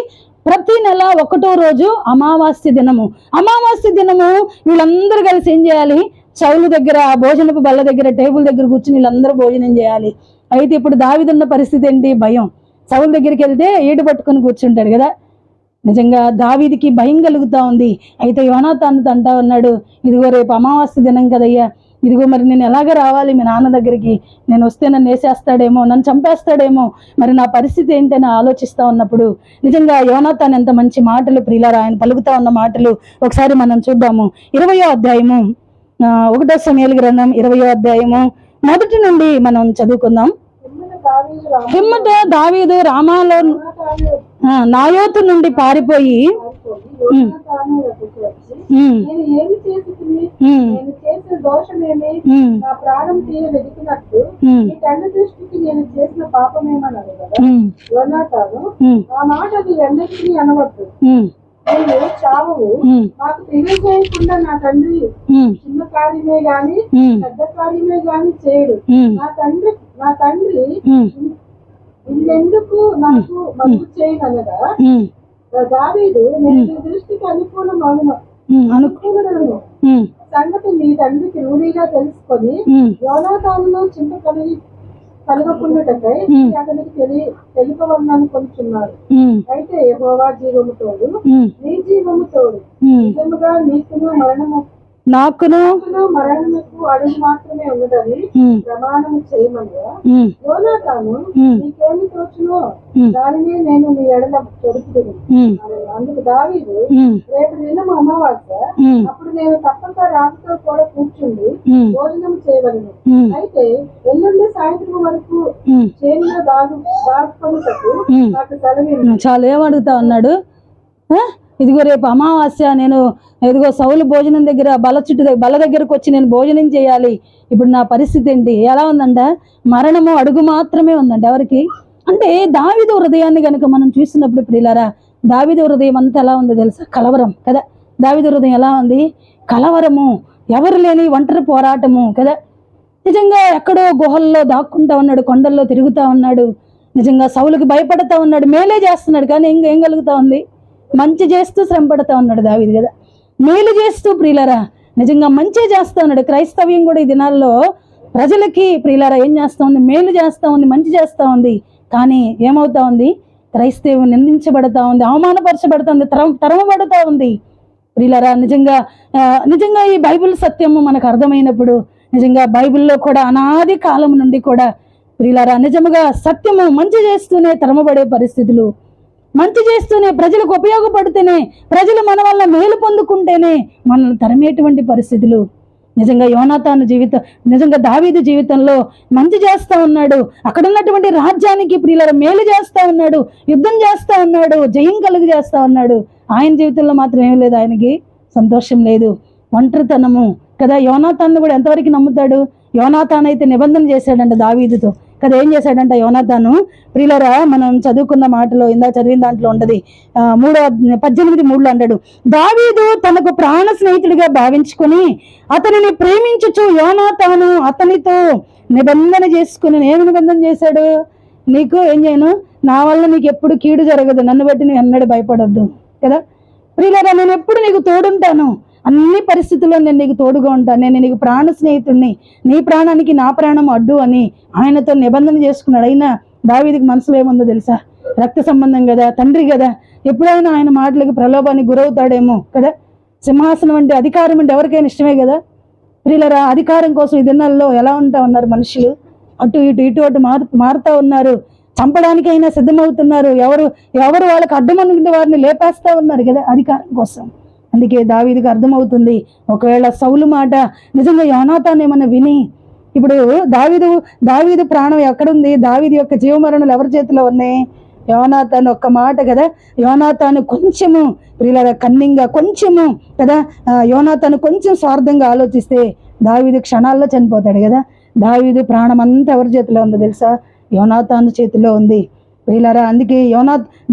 ప్రతి నెల 1వ రోజు అమావాస్య దినము. అమావాస్య దినము వీళ్ళందరూ కలిసి ఏం చేయాలి? సౌలు దగ్గర భోజనపు బల్ల దగ్గర టేబుల్ దగ్గర కూర్చుని వీళ్ళందరూ భోజనం చేయాలి. అయితే ఇప్పుడు దావీదున్న పరిస్థితి ఏంటి? భయం. సౌలు దగ్గరికి వెళ్తే ఏడు పట్టుకొని కూర్చుంటాడు కదా. నిజంగా దావీదికి భయం కలుగుతా ఉంది. అయితే యోనాతాను అంటా ఉన్నాడు, ఇదిగో రేపు అమావాస్య దినం కదయ్యా, ఇదిగో మరి నేను ఎలాగ రావాలి మీ నాన్న దగ్గరికి? నేను వస్తే నన్ను వేసేస్తాడేమో, నన్ను చంపేస్తాడేమో, మరి నా పరిస్థితి ఏంటని ఆలోచిస్తూ ఉన్నప్పుడు నిజంగా యోనాతాను ఎంత మంచి మాటలు ప్రియులారా ఆయన పలుకుతా ఉన్న మాటలు ఒకసారి మనం చూద్దాము. 20వ అధ్యాయము 1 సమూయేలు గ్రంథం 20వ అధ్యాయము 1 నుండి మనం చదువుకుందాం. పిమ్మట దావీదు రామాలో నాయోతు నుండి పారిపోయి చావు నాకు తెలియజేయకుండా నా తండ్రి చిన్న కార్యమే గాని పెద్ద కార్యమే గాని చేయడు. నా తండ్రి ఇల్లెందుకు నాకు మరుగు చేయగలదా? దావీదు నేను నీ దృష్టికి అనుకూలము సంగతి నీ తండ్రికి రూఢిగా తెలుసుకొని యోనాతానులో చింత కలగకుండాటకై అతనికి తెలుపవలనుకొనుచున్నారు. అయితే యెహోవా జీవము తోడు, నీ జీవము తోడు, నిజముగా నాకును మరణముకు అడుగు మాత్రమే ఉన్నదని ప్రమాణము చేయమని యోనాతాను నీకేమి తోచునో దానినే నేను నీ ఎడల చెరుపుదును. అందుకు దావీదు రేపు దినము అమావాస్య, అప్పుడు నేను తప్పక రాజుతో కూడా కూర్చుండి భోజనం చేయవలను. అయితే ఎల్లుండి సాయంత్రం వరకు చేనులో దాచుకొనుటకు నాకు సెలవు. చాలా ఏమడుగుతా ఉన్నాడు? ఇదిగో రేపు అమావాస్య, నేను ఇదిగో సౌలు భోజనం దగ్గర బల్ల దగ్గరకు వచ్చి నేను భోజనం చేయాలి. ఇప్పుడు నా పరిస్థితి ఏంటి? ఎలా ఉందంట? మరణము అడుగు మాత్రమే ఉందంట. ఎవరికి అంటే దావీదు హృదయాన్ని కనుక మనం చూసినప్పుడు ప్రియులారా, దావీదు హృదయం అంతా ఎలా ఉందో తెలుసా? కలవరం కదా. దావీదు హృదయం ఎలా ఉంది? కలవరము, ఎవరు లేని ఒంటరి పోరాటము కదా. నిజంగా ఎక్కడో గుహల్లో దాక్కుంటా ఉన్నాడు, కొండల్లో తిరుగుతూ ఉన్నాడు. నిజంగా సౌలుకి భయపడతా ఉన్నాడు, మేలే చేస్తున్నాడు, కానీ ఏం కలుగుతా ఉంది? మంచి చేస్తూ శ్రమ పడతా ఉన్నాడు దావీదు కదా. మేలు చేస్తూ ప్రియులారా నిజంగా మంచి చేస్తా ఉన్నాడు. క్రైస్తవ్యం కూడా ఈ దినాల్లో ప్రజలకి ప్రియులారా ఏం చేస్తా ఉంది? మేలు చేస్తా ఉంది, మంచి చేస్తా ఉంది. కానీ ఏమవుతా ఉంది? క్రైస్తవం నిందించబడతా ఉంది, అవమానపరచబడతా ఉంది, తరమబడతా ఉంది ప్రియులారా. నిజంగా ఈ బైబిల్ సత్యము మనకు అర్థమైనప్పుడు నిజంగా బైబిల్లో కూడా అనాది కాలం నుండి కూడా ప్రియులారా నిజముగా సత్యము మంచి చేస్తూనే తరమబడే పరిస్థితులు, మంచి చేస్తూనే ప్రజలకు ఉపయోగపడితేనే, ప్రజలు మన వల్ల మేలు పొందుకుంటేనే మనల్ని తరమేటువంటి పరిస్థితులు. నిజంగా యోనాతాను జీవితం, నిజంగా దావీదు జీవితంలో మంచి చేస్తా ఉన్నాడు. అక్కడ ఉన్నటువంటి రాజ్యానికి ప్రియుల మేలు చేస్తా ఉన్నాడు, యుద్ధం చేస్తా ఉన్నాడు, జయం కలుగు చేస్తా ఉన్నాడు. ఆయన జీవితంలో మాత్రం ఏం లేదు, ఆయనకి సంతోషం లేదు, ఒంటరితనము కదా. యోనాతాను కూడా ఎంతవరకు నమ్ముతాడు? యోనాతాను అయితే నిబంధన చేశాడంట దావీదుతో కదా. ఏం చేశాడంట యోనాతాను? ప్రియులరా, మనం చదువుకున్న మాటలో ఇందా చదివిన దాంట్లో ఉంటది, 18:3 అంటాడు, దావీదు తనకు ప్రాణ స్నేహితుడిగా భావించుకొని అతనిని ప్రేమించుచు యోనాతాను అతనితో నిబంధన చేసుకుని. ఏమి నిబంధన చేశాడు? నీకు ఏం చేయను, నా వల్ల నీకు ఎప్పుడు కీడు జరగదు, నన్ను బట్టి నువ్వు ఎన్నడూ భయపడొద్దు కదా. ప్రియులరా, నేను ఎప్పుడు నీకు తోడుంటాను, అన్ని పరిస్థితుల్లో నేను నీకు తోడుగా ఉంటాను, నేను నీకు ప్రాణ స్నేహితుడిని, నీ ప్రాణానికి నా ప్రాణం అడ్డు అని ఆయనతో నిబంధన చేసుకున్నాడు. అయినా దావీదుకి మనసులో ఏముందో తెలుసా? రక్త సంబంధం కదా, తండ్రి కదా, ఎప్పుడైనా ఆయన మాటలకు ప్రలోభానికి గురవుతాడేమో కదా. సింహాసనం అంటే, అధికారం అంటే ఎవరికైనా ఇష్టమే కదా. ప్రియులరా, అధికారం కోసం ఈ దినాల్లో ఎలా ఉంటా ఉన్నారు మనుషులు? అటు ఇటు మారుతా ఉన్నారు, చంపడానికైనా సిద్ధమవుతున్నారు. ఎవరు వాళ్ళకి అడ్డమనుకుంటే వారిని లేపేస్తా ఉన్నారు కదా అధికారం కోసం. అందుకే దావీదుకి అర్థమవుతుంది, ఒకవేళ సౌలు మాట నిజంగా యోనాతాను ఏమన్నా విని, ఇప్పుడు దావీదు ప్రాణం ఎక్కడుంది? దావీదు యొక్క జీవమరణాలు ఎవరి చేతిలో ఉన్నాయి? యోనాతాను ఒక్క మాట కదా. యోనాతాను కొంచెము ప్రియుల కన్నింగా కొంచెము కదా, యోనాతాను కొంచెం స్వార్థంగా ఆలోచిస్తే దావీదు క్షణాల్లో చనిపోతాడు కదా. దావీదు ప్రాణం అంతా ఎవరి చేతిలో ఉందో తెలుసా? యోనాతాను చేతిలో ఉంది ప్రియులారా. అందుకే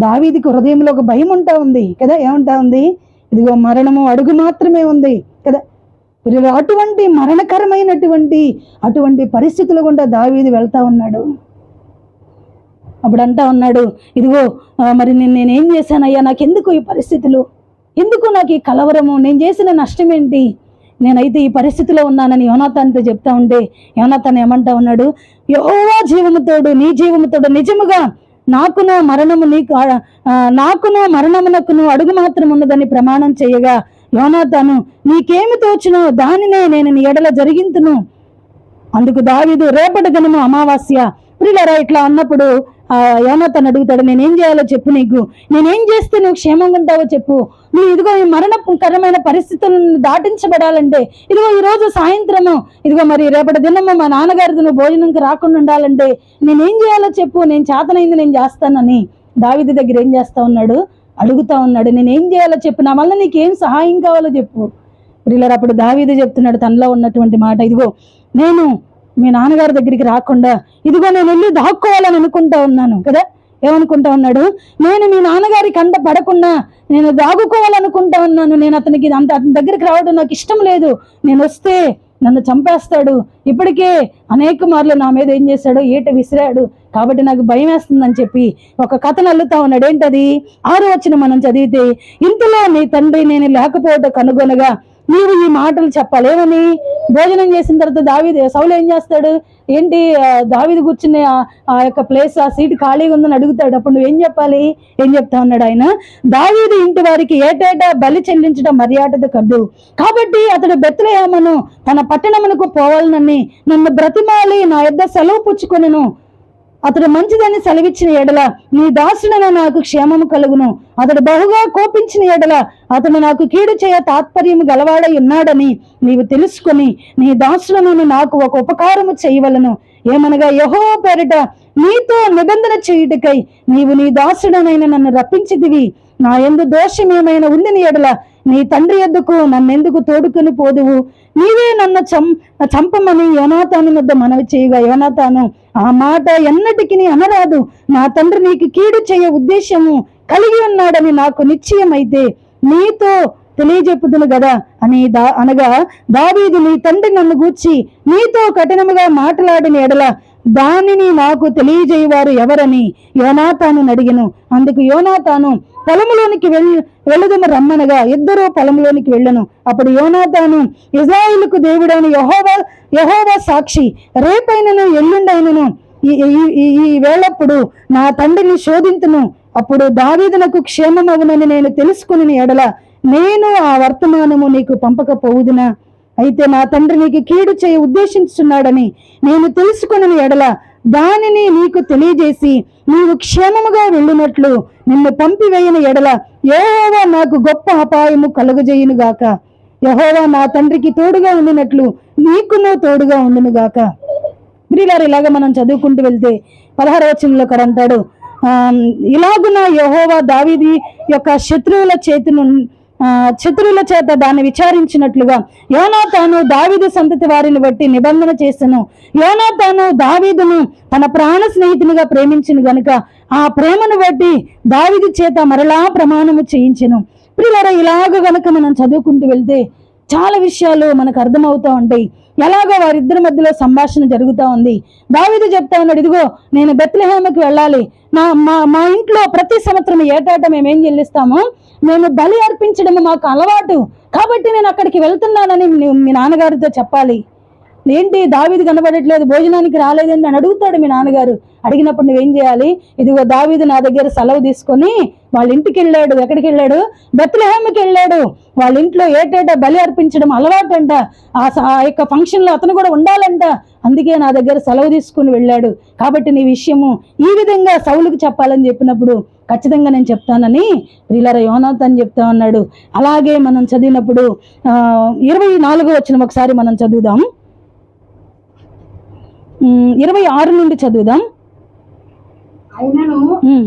దావీదుకి హృదయంలో ఒక భయం ఉంటా ఉంది కదా. ఏమంటా ఉంది? ఇదిగో మరణము అడుగు మాత్రమే ఉంది కదా. అటువంటి అటువంటి పరిస్థితులు గుండా దావీదు వెళ్తా ఉన్నాడు. అప్పుడు అంటా ఉన్నాడు, ఇదిగో మరి నేనేం చేశానయ్యా, నాకెందుకు ఈ పరిస్థితులు, ఎందుకు నాకు ఈ కలవరము, నేను చేసిన నష్టం ఏంటి, నేనైతే ఈ పరిస్థితిలో ఉన్నానని యోనాతానుతో చెప్తా ఉంటే యోనాతాను ఏమంటా ఉన్నాడు? యెహోవా జీవముతోడు, నీ జీవముతోడు నిజముగా నాకును మరణమునకును అడుగు మాత్రం ఉన్నదని ప్రమాణం చేయగా, యోనాతాను నీకేమి తోచునో దానినే నేను నీ ఎడల జరిగింతును. అందుకు దావీదు, రేపటి దినము అమావాస్య. ప్రియులారా, ఇట్లా అన్నప్పుడు యోనాతాను అడుగుతాడు, నేనేం చేయాలో చెప్పు, నీకు నేనేం చేస్తే నువ్వు క్షేమంగా ఉంటావో చెప్పు, నువ్వు ఇదిగో ఈ మరణకరమైన పరిస్థితులను దాటించబడాలంటే, ఇదిగో ఈరోజు సాయంత్రము, ఇదిగో మరి రేపటి దినము మా నాన్నగారిది నువ్వు భోజనంకి రాకుండా ఉండాలంటే నేనేం చేయాలో చెప్పు, నేను చేతనైంది నేను చేస్తానని దావీదు దగ్గర ఏం చేస్తా ఉన్నాడు? అడుగుతా ఉన్నాడు, నేనేం చేయాలో చెప్పు, నా వల్ల నీకేం సహాయం కావాలో చెప్పు. ప్రియులారా, అప్పుడు దావీదు చెప్తున్నాడు తనలో ఉన్నటువంటి మాట, ఇదిగో నేను మీ నాన్నగారి దగ్గరికి రాకుండా ఇదిగో నేను వెళ్ళి దాక్కోవాలని అనుకుంటా ఉన్నాను కదా. ఏమనుకుంటా ఉన్నాడు? నేను మీ నాన్నగారి కంట పడకుండా నేను దాగుకోవాలనుకుంటా ఉన్నాను, నేను అతని దగ్గరికి రావడం నాకు ఇష్టం లేదు, నేను వస్తే నన్ను చంపేస్తాడు, ఇప్పటికే అనేక మార్లు నా మీద ఏం చేశాడు, ఈట విసిరాడు, కాబట్టి నాకు భయం వేస్తుందని చెప్పి ఒక కథను అల్లుతా ఉన్నాడు. ఏంటది? 6వ వచనం మనం చదివితే, ఇంతలో నీ తండ్రి నేను లేకపోవడం కనుగొనగా నీవు ఈ మాటలు చెప్పాలి. ఏమని? భోజనం చేసిన తర్వాత సౌలు ఏం చేస్తాడు? ఏంటి, దావీదు కూర్చునే ఆ యొక్క ప్లేస్, ఆ సీట్ ఖాళీగా ఉందని అడుగుతాడు. అప్పుడు నువ్వేం చెప్పాలి? ఏం చెప్తా ఉన్నాడు ఆయన? దావీదు ఇంటి వారికి ఏటేటా బలి చెల్లించడం మర్యాద కద్దు, కాబట్టి అతడు బెత్లెహేమును తన పట్టణమునకు పోవాలనని నన్ను బ్రతిమాలి నా యొద్ద సెలవు పుచ్చుకొనెను. అతడు మంచిదని సెలవిచ్చిన ఎడల నీ దాసుడన నాకు క్షేమము కలుగును, అతడు బహుగా కోపించిన ఎడల అతడు నాకు కీడు చేయ తాత్పర్యము గలవాడై ఉన్నాడని నీవు తెలుసుకొని నీ దాసుడను నాకు ఒక ఉపకారము చేయవలను. ఏమనగా, యెహోవా పేరిట నీతో నిబంధన చేయుటకై నీవు నీ దాసుడనైన నన్ను రప్పించితివి. నా యందు దోషమేమైనా ఉండిన ఎడల నీ తండ్రి యొద్దకు నన్నెందుకు తోడుకొని పోదువు, నీవే నన్ను చంపమని యోనాతాను వద్ద మనవి చేయగా, యోనాతాను ఆ మాట ఎన్నటికి అనరాదు, నా తండ్రి నీకు కీడు చేయ ఉద్దేశము కలిగి ఉన్నాడని నాకు నిశ్చయమైతే నీతో తెలియజెప్పుదును గదా అని అనగా, దావీదు నీ తండ్రి నన్ను గూర్చి నీతో కఠినముగా మాట్లాడిన ఎడల దానిని నాకు తెలియజేయవారు ఎవరని యోనాతాను అడిగెను. అందుకు యోనాతాను, పొలములోనికి వెళ్ళుదము రమ్మనగా ఇద్దరూ పొలంలోనికి వెళ్ళను. అప్పుడు యోనాతాను, ఇశ్రాయేలుకు దేవుడైన యెహోవా సాక్షి, రేపైనను ఎల్లుండైనను ఈ వేళప్పుడు నా తండ్రిని శోధింతును, అప్పుడు దావీదునకు క్షేమమగునని నేను తెలుసుకుని ఎడల నేను ఆ వర్తమానము నీకు పంపకపోవుదునా? అయితే నా తండ్రి నీకు కీడు చేయ ఉద్దేశించున్నాడని నేను తెలుసుకుని ఎడల దానిని నీకు తెలియజేసి నీవు క్షేమముగా వెళ్ళినట్లు నిన్ను పంపివేయని ఎడల యెహోవా నాకు గొప్ప అపాయము కలుగజేయునుగాక. యెహోవా నా తండ్రికి తోడుగా ఉండినట్లు నీకును తోడుగా ఉండునుగాక. ప్రియులారా, ఇలాగ మనం చదువుకుంటూ వెళ్తే 16వ వచనంలో ఇక్కడ అంటాడు, ఇలాగున యెహోవా దావీదు యొక్క శత్రువుల చతురుల చేత దాన్ని విచారించినట్లుగా యోనాతాను దావీదు సంతతి వారిని బట్టి నిబంధన చేసెను. యోనాతాను దావీదును తన ప్రాణ స్నేహితునిగా ప్రేమించిన గనుక ఆ ప్రేమను బట్టి దావీదు చేత మరలా ప్రమాణము చేయించెను. ప్రియులారా, ఇలాగ గనుక మనం చదువుకుంటూ వెళ్తే చాలా విషయాలు మనకు అర్థమవుతూ ఉంటాయి. ఎలాగో వారిద్దరి మధ్యలో సంభాషణ జరుగుతూ ఉంది. దావీదు చెప్తా ఉన్నాడు, ఇదిగో నేను బెత్లెహేముకి వెళ్ళాలి, మా ఇంట్లో ప్రతి సంవత్సరం ఏటాట మేమేం చెల్లిస్తాము, మేము బలి అర్పించడం మాకు అలవాటు, కాబట్టి నేను అక్కడికి వెళ్తున్నానని మీ నాన్నగారితో చెప్పాలి. ఏంటి దావీదు కనబడట్లేదు, భోజనానికి రాలేదని అని అడుగుతాడు మీ నాన్నగారు. అడిగినప్పుడు నువ్వేం చేయాలి, ఇదిగో దావీదు నా దగ్గర సెలవు తీసుకొని వాళ్ళ ఇంటికి వెళ్ళాడు. ఎక్కడికి వెళ్ళాడు? బెత్లెహేముకి వెళ్ళాడు. వాళ్ళ ఇంట్లో ఏటేటా బలి అర్పించడం అలవాటంట. ఆ యొక్క ఫంక్షన్ లో అతను కూడా ఉండాలంట. అందుకే నా దగ్గర సెలవు తీసుకుని వెళ్ళాడు. కాబట్టి నీ విషయము ఈ విధంగా సౌలుకు చెప్పాలని చెప్పినప్పుడు ఖచ్చితంగా నేను చెప్తానని ప్రియులారా యోనాతాను చెప్తా ఉన్నాడు. అలాగే మనం చదివినప్పుడు 24వ వచనం ఒకసారి మనం చదువుదాం. 26 నుండి చదువుదాం. అయినను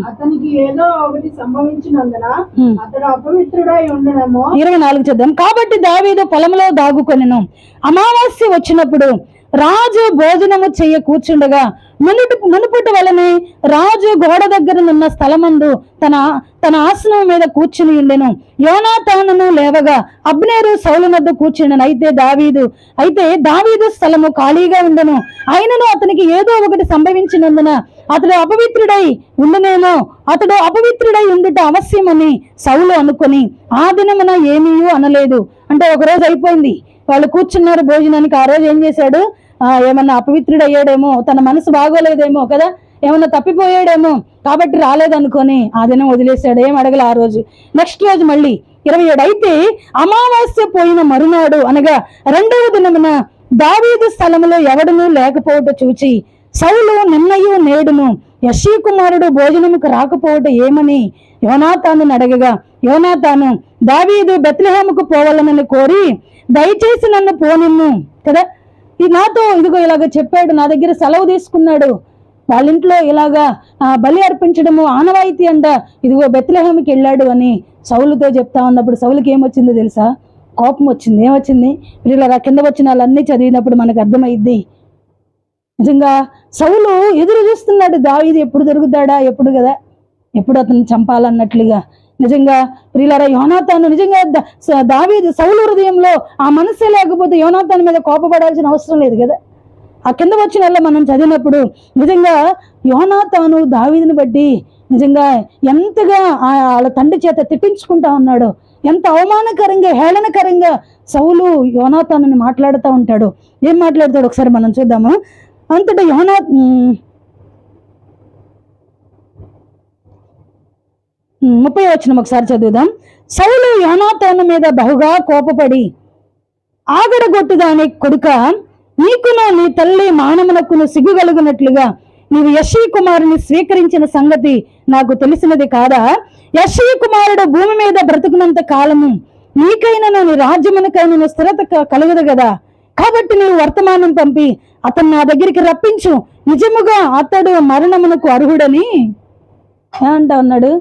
అతనికి ఏదో ఒకటి సంభవించినందున అతడు అపవిత్రుడై ఉండడము. 24 చదువుదాం. కాబట్టి దావీదు పొలంలో దాగుకొనెను. అమావాస్య వచ్చినప్పుడు రాజు భోజనము చెయ్య కూర్చుండగా మునుపుటి వలనే రాజు గోడ దగ్గరనున్న స్థలమందు తన ఆసనం మీద కూర్చుని ఉండెను. యోనాతానును లేవగా అబ్నేరు సౌలు వద్ద కూర్చుండెను. అయితే దావీదు స్థలము ఖాళీగా ఉండెను. అయినను అతనికి ఏదో ఒకటి సంభవించినందున అతడు అపవిత్రుడై ఉండుట అవశ్యమని సౌలు అనుకొని ఆ దినమున ఏమీ అనలేదు. అంటే ఒకరోజు అయిపోయింది, వాళ్ళు కూర్చున్నారు భోజనానికి. ఆ రోజు ఏం చేశాడు, ఏమన్నా అపవిత్రుడు అయ్యాడేమో, తన మనసు బాగోలేదేమో కదా, ఏమన్నా తప్పిపోయాడేమో, కాబట్టి రాలేదనుకొని ఆ దినం వదిలేశాడు. ఏం అడగల ఆ రోజు. నెక్స్ట్ రోజు మళ్ళీ 27. అయితే అమావాస్య పోయిన మరునాడు అనగా 2వ దినమున దావీదు స్థలములో ఎవడునూ లేకపోవట చూచి సౌలు నిన్నయు నేడును యెష్షీ కుమారుడు భోజనముకు రాకపోవట ఏమని యోనాతాను అడగగా యోనాతాను దావీదు బెత్లెహేముకు పోవాలనని కోరి దయచేసి నన్ను పోనిమ్ము కదా, నాతో ఇదిగో ఇలాగ చెప్పాడు, నా దగ్గర సెలవు తీసుకున్నాడు, వాళ్ళ ఇంట్లో ఇలాగా బలి అర్పించడము ఆనవాయితీ అంట, ఇదిగో బెత్లెహేముకి వెళ్ళాడు అని సౌలుతో చెప్తా ఉన్నప్పుడు సౌలుకి ఏమొచ్చిందో తెలుసా? కోపం వచ్చింది. ఏమొచ్చింది? వీళ్ళ కింద వచ్చిన వాళ్ళన్నీ చదివినప్పుడు మనకు అర్థమైద్ది. నిజంగా సౌలు ఎదురు చూస్తున్నాడు, దావీదు ఎప్పుడు దొరుకుతాడా, ఎప్పుడు అతను చంపాలన్నట్లుగా. నిజంగా ప్రియులారా యోనాతాను నిజంగా దావీదు సౌలు హృదయంలో ఆ మనసే లేకపోతే యోనాతాను మీద కోపపడాల్సిన అవసరం లేదు కదా. ఆ కింద వచ్చిన మనం చదివినప్పుడు నిజంగా యోనాతాను దావీదుని బట్టి నిజంగా ఎంతగా వాళ్ళ తండ్రి చేత తిట్టించుకుంటా ఉన్నాడో, ఎంత అవమానకరంగా హేళనకరంగా సౌలు యోనాతానుని మాట్లాడుతూ ఉంటాడు. ఏం మాట్లాడతాడు ఒకసారి మనం చూద్దాము. అంతటా 30వ వచనం ఒకసారి చదువుదాం. సౌలు యోనాతాను మీద బహుగా కోపపడి ఆగడగొట్టుదాని కొడుక, నీకును నీ తల్లి మానమునకును సిగ్గుగలుగునట్లుగా నీవు యెష్షీ కుమారుని స్వీకరించిన సంగతి నాకు తెలిసినది కాదా? యెష్షీ కుమారుడు భూమి మీద బ్రతుకున్నంత కాలము నీకైనా నీ రాజ్యమునకైనా స్థిరత కలుగదు కదా. కాబట్టి నీవు వర్తమానం పంపి అతను నా దగ్గరికి రప్పించు, నిజముగా అతడు మరణమునకు అర్హుడని అంటా ఉన్నాడు.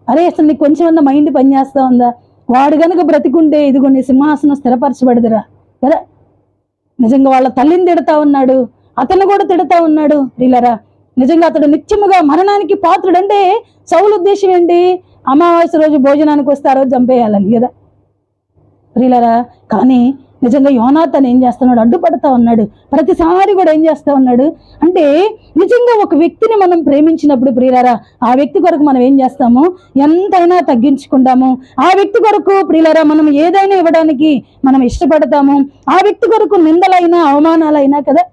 అరే అసలు నీకు కొంచెమన్నా మైండ్ పనిచేస్తా ఉందా? వాడు గనుక బ్రతికుంటే ఇదిగో నీ సింహాసనం స్థిరపరచబడదురా కదా. నిజంగా వాళ్ళ తల్లిని తిడతా ఉన్నాడు, అతను కూడా తిడతా ఉన్నాడు. ప్రియులారా నిజంగా అతడు నిత్యముగా మరణానికి పాత్రుడు. అంటే సౌలు ఉద్దేశం ఏంటి? అమావాస్య రోజు భోజనానికి వస్తే ఆ రోజు చంపేయాలని కదా ప్రియులారా. కానీ నిజంగా యోనాతాను ఏం చేస్తున్నాడు? అడ్డుపడతా ఉన్నాడు. ప్రతిసారి కూడా ఏం చేస్తా ఉన్నాడు అంటే నిజంగా ఒక వ్యక్తిని మనం ప్రేమించినప్పుడు ప్రియులారా ఆ వ్యక్తి కొరకు మనం ఏం చేస్తాము? ఎంతైనా తగ్గించుకుంటాము. ఆ వ్యక్తి కొరకు ప్రియులారా మనం ఏదైనా ఇవ్వడానికి మనం ఇష్టపడతాము. ఆ వ్యక్తి కొరకు నిందలైనా అవమానాలైనా కదా.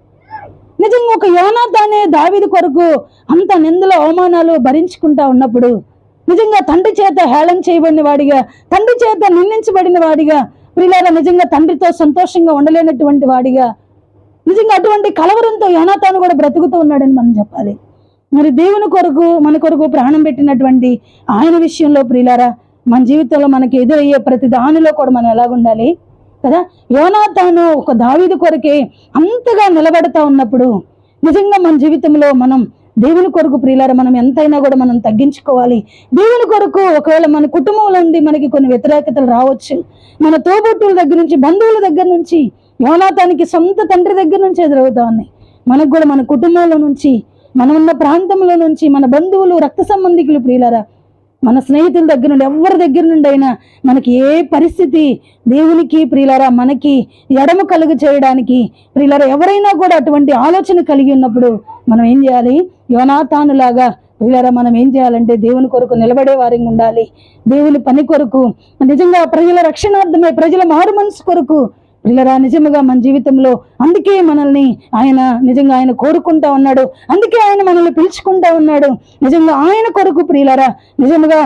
నిజంగా ఒక యోనాతానే దావీదు కొరకు అంత నిందలు అవమానాలు భరించుకుంటా ఉన్నప్పుడు నిజంగా తండ్రి చేత హేళన చేయబడిన వాడిగా, తండ్రి చేత నిందించబడిన వాడిగా, ప్రియులారా నిజంగా తండ్రితో సంతోషంగా ఉండలేనటువంటి వాడిగా, నిజంగా అటువంటి కలవరంతో యోనాతాను కూడా బ్రతుకుతూ ఉన్నాడని మనం చెప్పాలి. మరి దేవుని కొరకు మన కొరకు ప్రాణం పెట్టినటువంటి ఆయన విషయంలో ప్రియులారా మన జీవితంలో మనకి ఎదురయ్యే ప్రతి దానిలో కూడా మనం ఎలాగుండాలి కదా. యోనాతాను ఒక దావీదు కొరకే అంతగా నిలబడతా ఉన్నప్పుడు నిజంగా మన జీవితంలో మనం దేవుని కొరకు ప్రియులారా మనం ఎంతైనా కూడా మనం తగ్గించుకోవాలి. దేవుని కొరకు ఒకవేళ మన కుటుంబంలో నుండి మనకి కొన్ని వ్యతిరేకతలు రావచ్చు, మన తోబుట్టుల దగ్గర నుంచి, బంధువుల దగ్గర నుంచి, యోనాతానికి సొంత తండ్రి దగ్గర నుంచి ఎదురవుతా ఉన్నాయి. మనకు కూడా మన కుటుంబంలో నుంచి, మనం ఉన్న ప్రాంతంలో నుంచి, మన బంధువులు, రక్త సంబంధికులు ప్రియులారా, మన స్నేహితుల దగ్గర నుండి, ఎవరి దగ్గర నుండి అయినా మనకి ఏ పరిస్థితి దేవునికి ప్రియులారా మనకి ఎడమ కలుగు చేయడానికి ప్రియులారా ఎవరైనా కూడా అటువంటి ఆలోచన కలిగి ఉన్నప్పుడు మనం ఏం చేయాలి? యోనాతానులాగా ప్రియులారా మనం ఏం చేయాలంటే దేవుని కొరకు నిలబడే వారిగా ఉండాలి. దేవుని పని కొరకు, నిజంగా ప్రజల రక్షణార్థమై, ప్రజల మారు మనసు కొరకు ప్రియులారా నిజముగా మన జీవితంలో, అందుకే మనల్ని ఆయన కోరుకుంటా ఉన్నాడు, అందుకే ఆయన మనల్ని పిలుచుకుంటా ఉన్నాడు. నిజంగా ఆయన కొరకు ప్రియులారా నిజముగా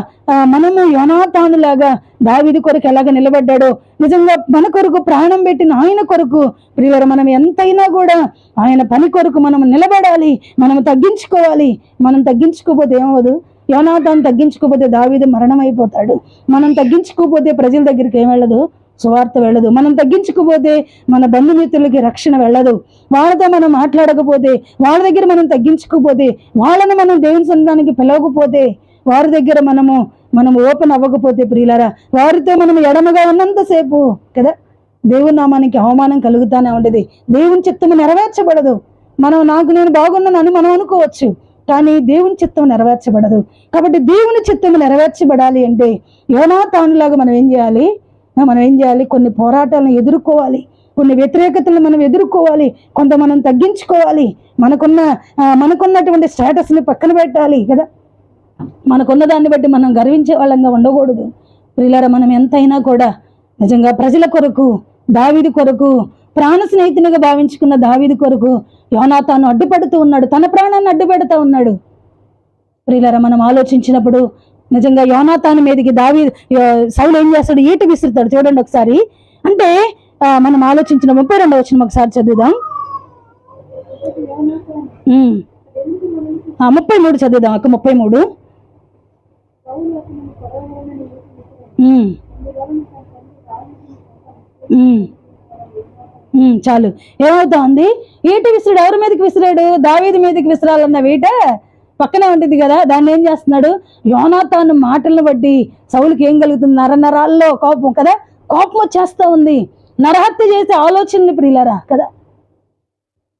మనము యోనాతానులాగా దావీదు కొరకు ఎలాగ నిలబడ్డాడో, నిజంగా మన కొరకు ప్రాణం పెట్టిన ఆయన కొరకు ప్రియులారా మనం ఎంతైనా కూడా ఆయన పని కొరకు మనం నిలబడాలి. మనం తగ్గించుకోవాలి. మనం తగ్గించుకోకపోతే ఏమవదు? యోనాతాను తగ్గించుకోకపోతే దావీదు మరణం అయిపోతాడు. మనం తగ్గించుకోకపోతే ప్రజల దగ్గరికి ఏం వెళ్ళదు? సువార్త వెళ్ళదు. మనం తగ్గించుకోపోతే మన బంధుమిత్రులకి రక్షణ వెళ్ళదు. వాళ్ళతో మనం మాట్లాడకపోతే, వాళ్ళ దగ్గర మనం తగ్గించుకోపోతే, వాళ్ళని మనం దేవుని సన్నిధానానికి పిలవకపోతే, వారి దగ్గర మనం ఓపెన్ అవ్వకపోతే ప్రియులారా, వారితో మనం ఎడమగా ఉన్నంతసేపు కదా దేవుని నామానికి అవమానం కలుగుతానే ఉంటుంది. దేవుని చిత్తము నెరవేర్చబడదు. నేను బాగున్నానని మనం అనుకోవచ్చు, కానీ దేవుని చిత్తం నెరవేర్చబడదు. కాబట్టి దేవుని చిత్తము నెరవేర్చబడాలి అంటే యోనాతానులాగా మనం ఏం చేయాలి? కొన్ని పోరాటాలను ఎదుర్కోవాలి, కొన్ని వ్యతిరేకతలను మనం ఎదుర్కోవాలి, కొంత మనం తగ్గించుకోవాలి. మనకున్నటువంటి స్టేటస్ని పక్కన పెట్టాలి కదా. మనకున్న దాన్ని బట్టి మనం గర్వించే వాళ్ళంగా ఉండకూడదు. ప్రియులారా మనం ఎంతైనా కూడా నిజంగా ప్రజల కొరకు, దావీదు కొరకు, ప్రాణ స్నేహితునిగా భావించుకున్న దావీదు కొరకు యోనాతాను అడ్డుపడుతూ ఉన్నాడు, తన ప్రాణాన్ని అడ్డుపెడుతూ ఉన్నాడు. ప్రియులారా మనం ఆలోచించినప్పుడు నిజంగా యోనాతాను మీదకి సౌలు ఏం చేస్తాడు? ఈట విసురుతాడు. చూడండి ఒకసారి. అంటే మనం ఆలోచించిన 32వ వచనం ఒకసారి చదువుదాం. 33 చదువుదాం అక్క. 33 చాలు. ఏమవుతా ఉంది? ఈట విసురుడు ఎవరి మీదకి విసిరాడు? దావీదు మీదకి విసిరాలన్న వీట పక్కనే ఉంటుంది కదా. దాన్ని ఏం చేస్తున్నాడు? యోనాతాను మాటలను బట్టి సౌలుకి ఏం కలుగుతుంది? నరాల్లో కోపం కదా, కోపం వచ్చేస్తా ఉంది. నరహత్య చేసే ఆలోచనలు ప్రియులారా కదా.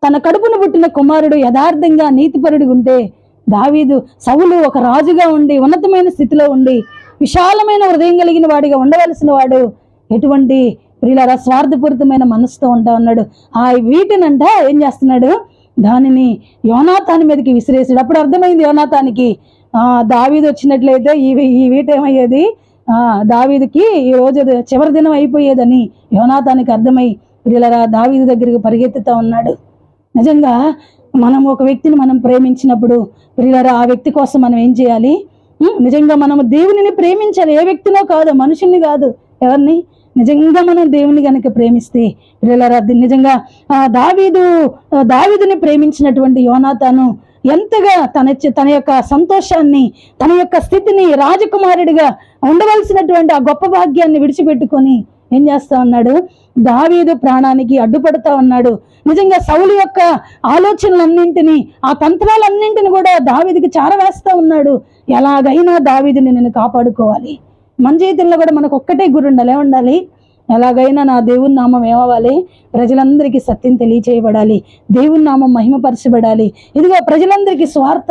తన కడుపును పుట్టిన కుమారుడు యథార్థంగా నీతిపరుడు ఉంటే, సౌలు ఒక రాజుగా ఉండి, ఉన్నతమైన స్థితిలో ఉండి, విశాలమైన హృదయం కలిగిన వాడిగా ఉండవలసిన వాడు ఎటువంటి ప్రియులారా స్వార్థపూరితమైన మనసుతో ఉంటా ఉన్నాడు. ఆ వీటినంట ఏం చేస్తున్నాడు? దానిని యోనాతాను మీదకి విసిరేసాడు. అప్పుడు అర్థమైంది యోనాతానికి, దావీదు వచ్చినట్లయితే ఈ వీట ఏమయ్యేది? దావీదుకి ఈ రోజు చివరి దినం అయిపోయేదని యోనాతానికి అర్థమై ప్రియులారా దావీదు దగ్గరికి పరిగెత్తుతా ఉన్నాడు. నిజంగా మనం ఒక వ్యక్తిని మనం ప్రేమించినప్పుడు ప్రియులారా ఆ వ్యక్తి కోసం మనం ఏం చేయాలి? నిజంగా మనము దేవునిని ప్రేమించాలి. ఏ వ్యక్తినో కాదు, మనుషుల్ని కాదు, ఎవరిని? నిజంగా మనం దేవుని గనుక ప్రేమిస్తే ప్రియులారా నిజంగా దావీదుని ప్రేమించినటువంటి యోనాతాను ఎంతగా తన యొక్క సంతోషాన్ని, తన యొక్క స్థితిని, రాజకుమారుడిగా ఉండవలసినటువంటి ఆ గొప్ప భాగ్యాన్ని విడిచిపెట్టుకొని ఏం చేస్తా ఉన్నాడు? దావీదు ప్రాణానికి అడ్డుపడుతా ఉన్నాడు. నిజంగా సౌలు యొక్క ఆలోచనలన్నింటినీ, ఆ తంత్రాలన్నింటినీ కూడా దావీదుకి చారవేస్తా ఉన్నాడు. ఎలాగైనా దావీదుని నేను కాపాడుకోవాలి. మన జీవితంలో కూడా మనకు ఒక్కటే గురి ఉండాలి. ఏముండాలి? ఎలాగైనా నా దేవుని నామం ఏమవ్వాలి? ప్రజలందరికీ సత్యం తెలియచేయబడాలి, దేవుని నామం మహిమపరచబడాలి, ఇదిగో ప్రజలందరికీ స్వార్థ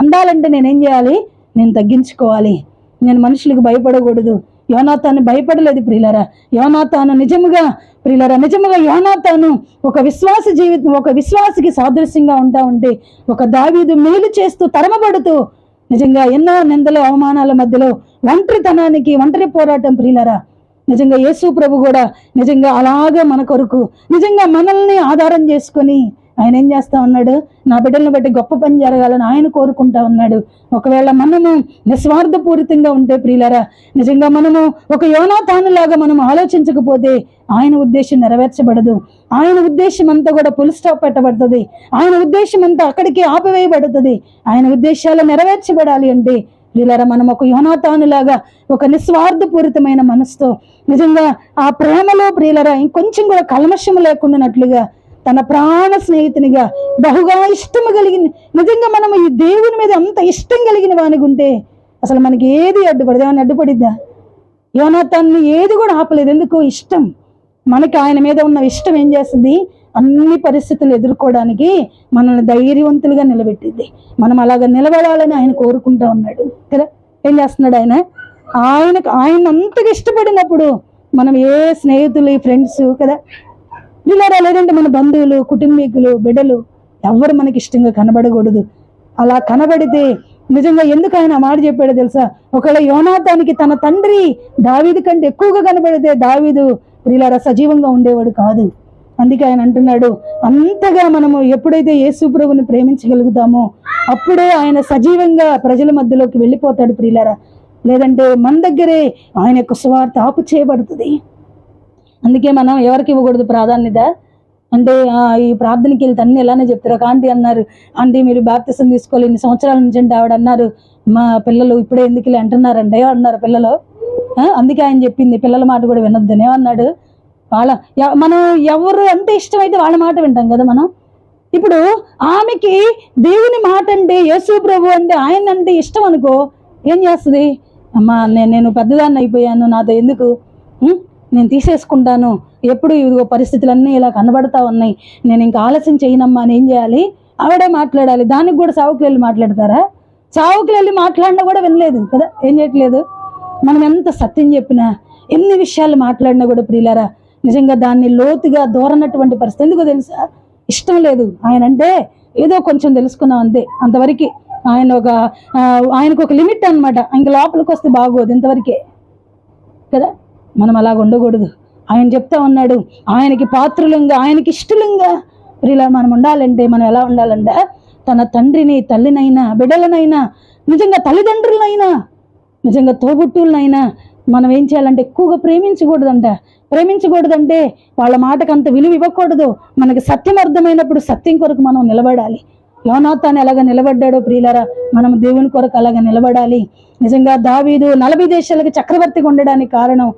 అందాలంటే నేనేం చేయాలి? నేను తగ్గించుకోవాలి. నేను మనుషులకు భయపడకూడదు. యోనాతాను భయపడలేదు ప్రియులారా. నిజముగా యోనాతాను ఒక విశ్వాస జీవితం, ఒక విశ్వాసికి సాదృశ్యంగా ఉంటా ఉంటే, ఒక దావీదు మేలు చేస్తూ తరమబడుతూ నిజంగా ఎన్నో నిందలు, అవమానాల మధ్యలో ఒంటరి పోరాటం ప్రియులారా. నిజంగా యేసు ప్రభు కూడా నిజంగా అలాగే మన కొరకు నిజంగా మనల్ని ఆధారం చేసుకొని ఆయన ఏం చేస్తా ఉన్నాడు? నా బిడ్డలను బట్టి గొప్ప పని జరగాలని ఆయన కోరుకుంటా ఉన్నాడు. ఒకవేళ మనము నిస్వార్థపూరితంగా ఉంటే ప్రియులారా, నిజంగా మనము ఒక యోనాతానులాగా మనం ఆలోచించకపోతే ఆయన ఉద్దేశం నెరవేర్చబడదు. ఆయన ఉద్దేశం అంతా కూడా ఫుల్ స్టాప్ పెట్టబడుతుంది. ఆయన ఉద్దేశం అంతా అక్కడికి ఆపివేయబడుతుంది. ఆయన ఉద్దేశాలు నెరవేర్చబడాలి అంటే ప్రియులారా మనం ఒక యోనాతానులాగా ఒక నిస్వార్థపూరితమైన మనసుతో నిజంగా ఆ ప్రేమలో ప్రియులారా ఇంకొంచెం కూడా కల్మషం లేకుండానట్లుగా తన ప్రాణ స్నేహితునిగా బహుగా ఇష్టము కలిగిన, నిజంగా మనం ఈ దేవుని మీద అంత ఇష్టం కలిగిన వానికి ఉంటే అసలు మనకి ఏది అడ్డుపడదు? ఏమన్నా అడ్డుపడిద్దా? యోనాతాన్ని ఏది కూడా ఆపలేదు. ఎందుకు? ఇష్టం. మనకి ఆయన మీద ఉన్న ఇష్టం ఏం చేస్తుంది? అన్ని పరిస్థితులు ఎదుర్కోవడానికి మనల్ని ధైర్యవంతులుగా నిలబెట్టింది. మనం అలాగ నిలబడాలని ఆయన కోరుకుంటా ఉన్నాడు కదా. ఏం చేస్తున్నాడు ఆయన? ఆయన అంతగా ఇష్టపడినప్పుడు మనం ఏ స్నేహితులు, ఫ్రెండ్స్ కదా ఇలా లేదంటే మన బంధువులు, కుటుంబీకులు, బిడ్డలు ఎవరు మనకి ఇష్టంగా కనబడకూడదు. అలా కనబడితే నిజంగా ఎందుకు ఆయన మాట చెప్పాడో తెలుసా? ఒకవేళ యోనాతానికి తన తండ్రి దావీదు కంటే ఎక్కువగా కనబడితే దావీదు ఇలా సజీవంగా ఉండేవాడు కాదు. అందుకే ఆయన అంటున్నాడు, అంతగా మనము ఎప్పుడైతే యేసు ప్రభువుని ప్రేమించగలుగుతామో అప్పుడే ఆయన సజీవంగా ప్రజల మధ్యలోకి వెళ్ళిపోతాడు ప్రియులారా. లేదంటే మన దగ్గరే ఆయన యొక్క సువార్త ఆపు చేయబడుతుంది. అందుకే మనం ఎవరికి ఇవ్వకూడదు ప్రాధాన్యత అంటే ఈ ప్రార్థనకి వెళ్తే అన్ని ఎలానే చెప్తారు. ఒక ఆంటీ అన్నారు, ఆంటీ మీరు బాప్తిసం తీసుకోవాలి ఇన్ని సంవత్సరాల నుంచి అంటే ఆవిడ అన్నారు, మా పిల్లలు ఇప్పుడే ఎందుకులే అంటున్నారండి అన్నారు పిల్లలు. అందుకే ఆయన చెప్పింది పిల్లల మాట కూడా వినొద్దని. ఏమన్నాడు? మనం ఎవరు ఎంత ఇష్టమైతే వాళ్ళ మాట వింటాం కదా మనం. ఇప్పుడు ఆమెకి దేవుని మాట అంటే, యేసు ప్రభు అంటే, ఆయన అంటే ఇష్టం అనుకో, ఏం చేస్తుంది? అమ్మా నేను పెద్దదాన్ని అయిపోయాను, నాతో ఎందుకు, నేను తీసేసుకుంటాను, ఎప్పుడు ఇదిగో పరిస్థితులన్నీ ఇలా కనబడతా ఉన్నాయి, నేను ఇంకా ఆలస్యం చేయనమ్మా అని ఏం చేయాలి? ఆవిడే మాట్లాడాలి. దానికి కూడా సావుకులు వెళ్ళి మాట్లాడతారా? సావుకులు వెళ్ళి మాట్లాడినా కూడా వినలేదు కదా. ఏం చేయట్లేదు? మనం ఎంత సత్యం చెప్పినా, ఎన్ని విషయాలు మాట్లాడినా కూడా ప్రియులారా నిజంగా దాన్ని లోతుగా దూరనటువంటి పరిస్థితి. ఎందుకో తెలుసా? ఇష్టం లేదు. ఆయన అంటే ఏదో కొంచెం తెలుసుకున్నాం అంతే, అంతవరకు. ఆయనకు ఒక లిమిట్ అనమాట. ఇంక లోపలికి వస్తే బాగోదు, ఇంతవరకే కదా. మనం అలాగ ఉండకూడదు. ఆయన చెప్తా ఉన్నాడు, ఆయనకి పాత్రులంగా, ఆయనకి ఇష్టలంగా ఇలా మనం ఉండాలంటే మనం ఎలా ఉండాలంటే, తన తండ్రిని, తల్లినైనా, బిడ్డలనైనా, నిజంగా తల్లిదండ్రులనైనా, నిజంగా తోబుట్టువులనైనా మనం ఏం చేయాలంటే ఎక్కువగా ప్రేమించకూడదంటే వాళ్ళ మాటకు అంత విలువ ఇవ్వకూడదు. మనకి సత్యం అర్థమైనప్పుడు సత్యం కొరకు మనం నిలబడాలి. యోనాతాను ఎలాగ నిలబడ్డాడో ప్రియులారా మనం దేవుని కొరకు అలాగ నిలబడాలి. నిజంగా దావీదు 40 దేశాలకు చక్రవర్తిగా ఉండడానికి కారణం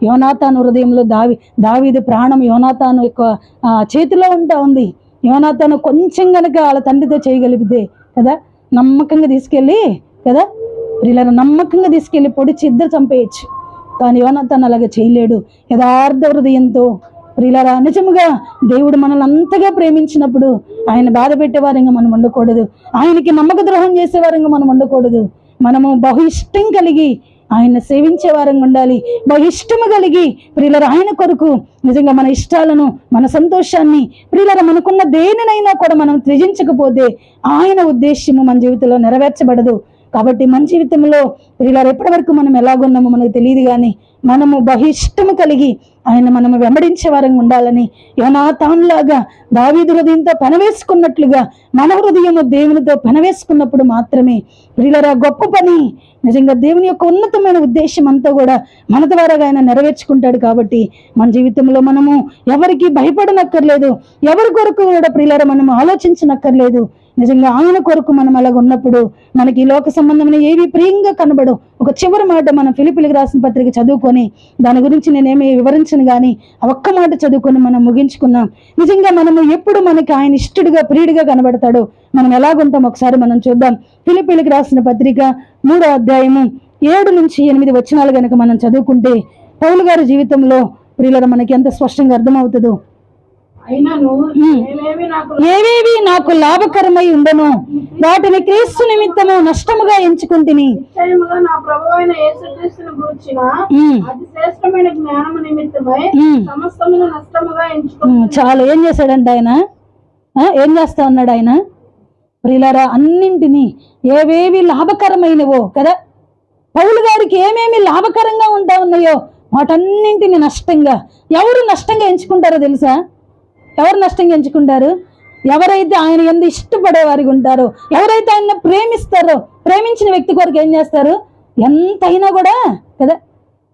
యోనాతాను హృదయంలో దావీదు ప్రాణం యోనాతాను యొక్క చేతిలో ఉంటా ఉంది. యోనాతాను కొంచెం గనక వాళ్ళ తండ్రితో చేయగలిగితే కదా నమ్మకంగా తీసుకెళ్ళి కదా ప్రియులారా నమ్మకంగా తీసుకెళ్ళి పొడిచి ఇద్దరు చంపేయచ్చు. కానీ యోనాతాను అలాగే చేయలేడు. యథార్థ హృదయంతో ప్రియులారా నిజముగా దేవుడు మనల్ని అంతగా ప్రేమించినప్పుడు ఆయన బాధ పెట్టేవారంగా మనం ఉండకూడదు. ఆయనకి నమ్మక ద్రోహం చేసేవారంగా మనం ఉండకూడదు. మనము బహు ఇష్టం కలిగి ఆయన సేవించే వారంగా ఉండాలి. బహు ఇష్టము కలిగి ప్రియులారా ఆయన కొరకు నిజంగా మన ఇష్టాలను, మన సంతోషాన్ని ప్రియులారా మనకున్న దేనినైనా కూడా మనం త్యజించకపోతే ఆయన ఉద్దేశ్యము మన జీవితంలో నెరవేర్చబడదు. కాబట్టి మన జీవితంలో ప్రియులారా ఎప్పటి వరకు మనం ఎలాగున్నామో మనకు తెలియదు, కానీ మనము బహిష్టము కలిగి ఆయన మనము వెంబడించే వారంగా ఉండాలని యోనాతానులాగా దావీదు హృదయంతో పెనవేసుకున్నట్లుగా మన హృదయము దేవునితో పెనవేసుకున్నప్పుడు మాత్రమే ప్రియులారా గొప్ప పని నిజంగా దేవుని యొక్క ఉన్నతమైన ఉద్దేశం అంతా కూడా మన ద్వారా ఆయన నెరవేర్చుకుంటాడు. కాబట్టి మన జీవితంలో మనము ఎవరికి భయపడనక్కర్లేదు, ఎవరి కొరకు కూడా ప్రియులారా మనము ఆలోచించనక్కర్లేదు. నిజంగా ఆయన కొరకు మనం అలాగ ఉన్నప్పుడు మనకి లోక సంబంధమైన ఏవి ప్రియంగా కనబడు. ఒక చివరి మాట మనం ఫిలిప్పీలకు రాసిన పత్రిక చదువుకొని దాని గురించి నేనేమి వివరించను, కానీ ఆ ఒక్క మాట చదువుకొని మనం ముగించుకున్నాం. నిజంగా మనము ఎప్పుడు మనకి ఆయన ఇష్టడుగా ప్రియుడిగా కనబడతాడో మనం ఎలాగుంటాం ఒకసారి మనం చూద్దాం. ఫిలిప్పీలకు రాసిన పత్రిక 3వ అధ్యాయము 7 నుంచి 8 వచనాలు కనుక మనం చదువుకుంటే పౌలు గారి జీవితంలో ప్రియులారా మనకి ఎంత స్పష్టంగా అర్థమవుతుందో. ఏవేవి నాకు లాభకరమై ఉండను వాటిని క్రీస్తు నిమిత్తము నష్టముగా ఎంచుకుంటుని చాలు. ఏం చేశాడంట ఆయన? ఏం చేస్తా ఉన్నాడు ఆయన? ప్రియులారా అన్నింటినీ ఏవేవి లాభకరమైనవో కదా పౌలు గారికి ఏమేమి లాభకరంగా ఉంటా ఉన్నాయో వాటన్నింటిని నష్టంగా. ఎవరు నష్టంగా ఎంచుకుంటారో తెలుసా? ఎవరు నష్టంగా ఎంచుకుంటారు? ఎవరైతే ఆయన యందు ఇష్టపడే వారికి ఉంటారో, ఎవరైతే ఆయన ప్రేమిస్తారో, ప్రేమించిన వ్యక్తి కొరకు ఏం చేస్తారు? ఎంతైనా కూడా కదా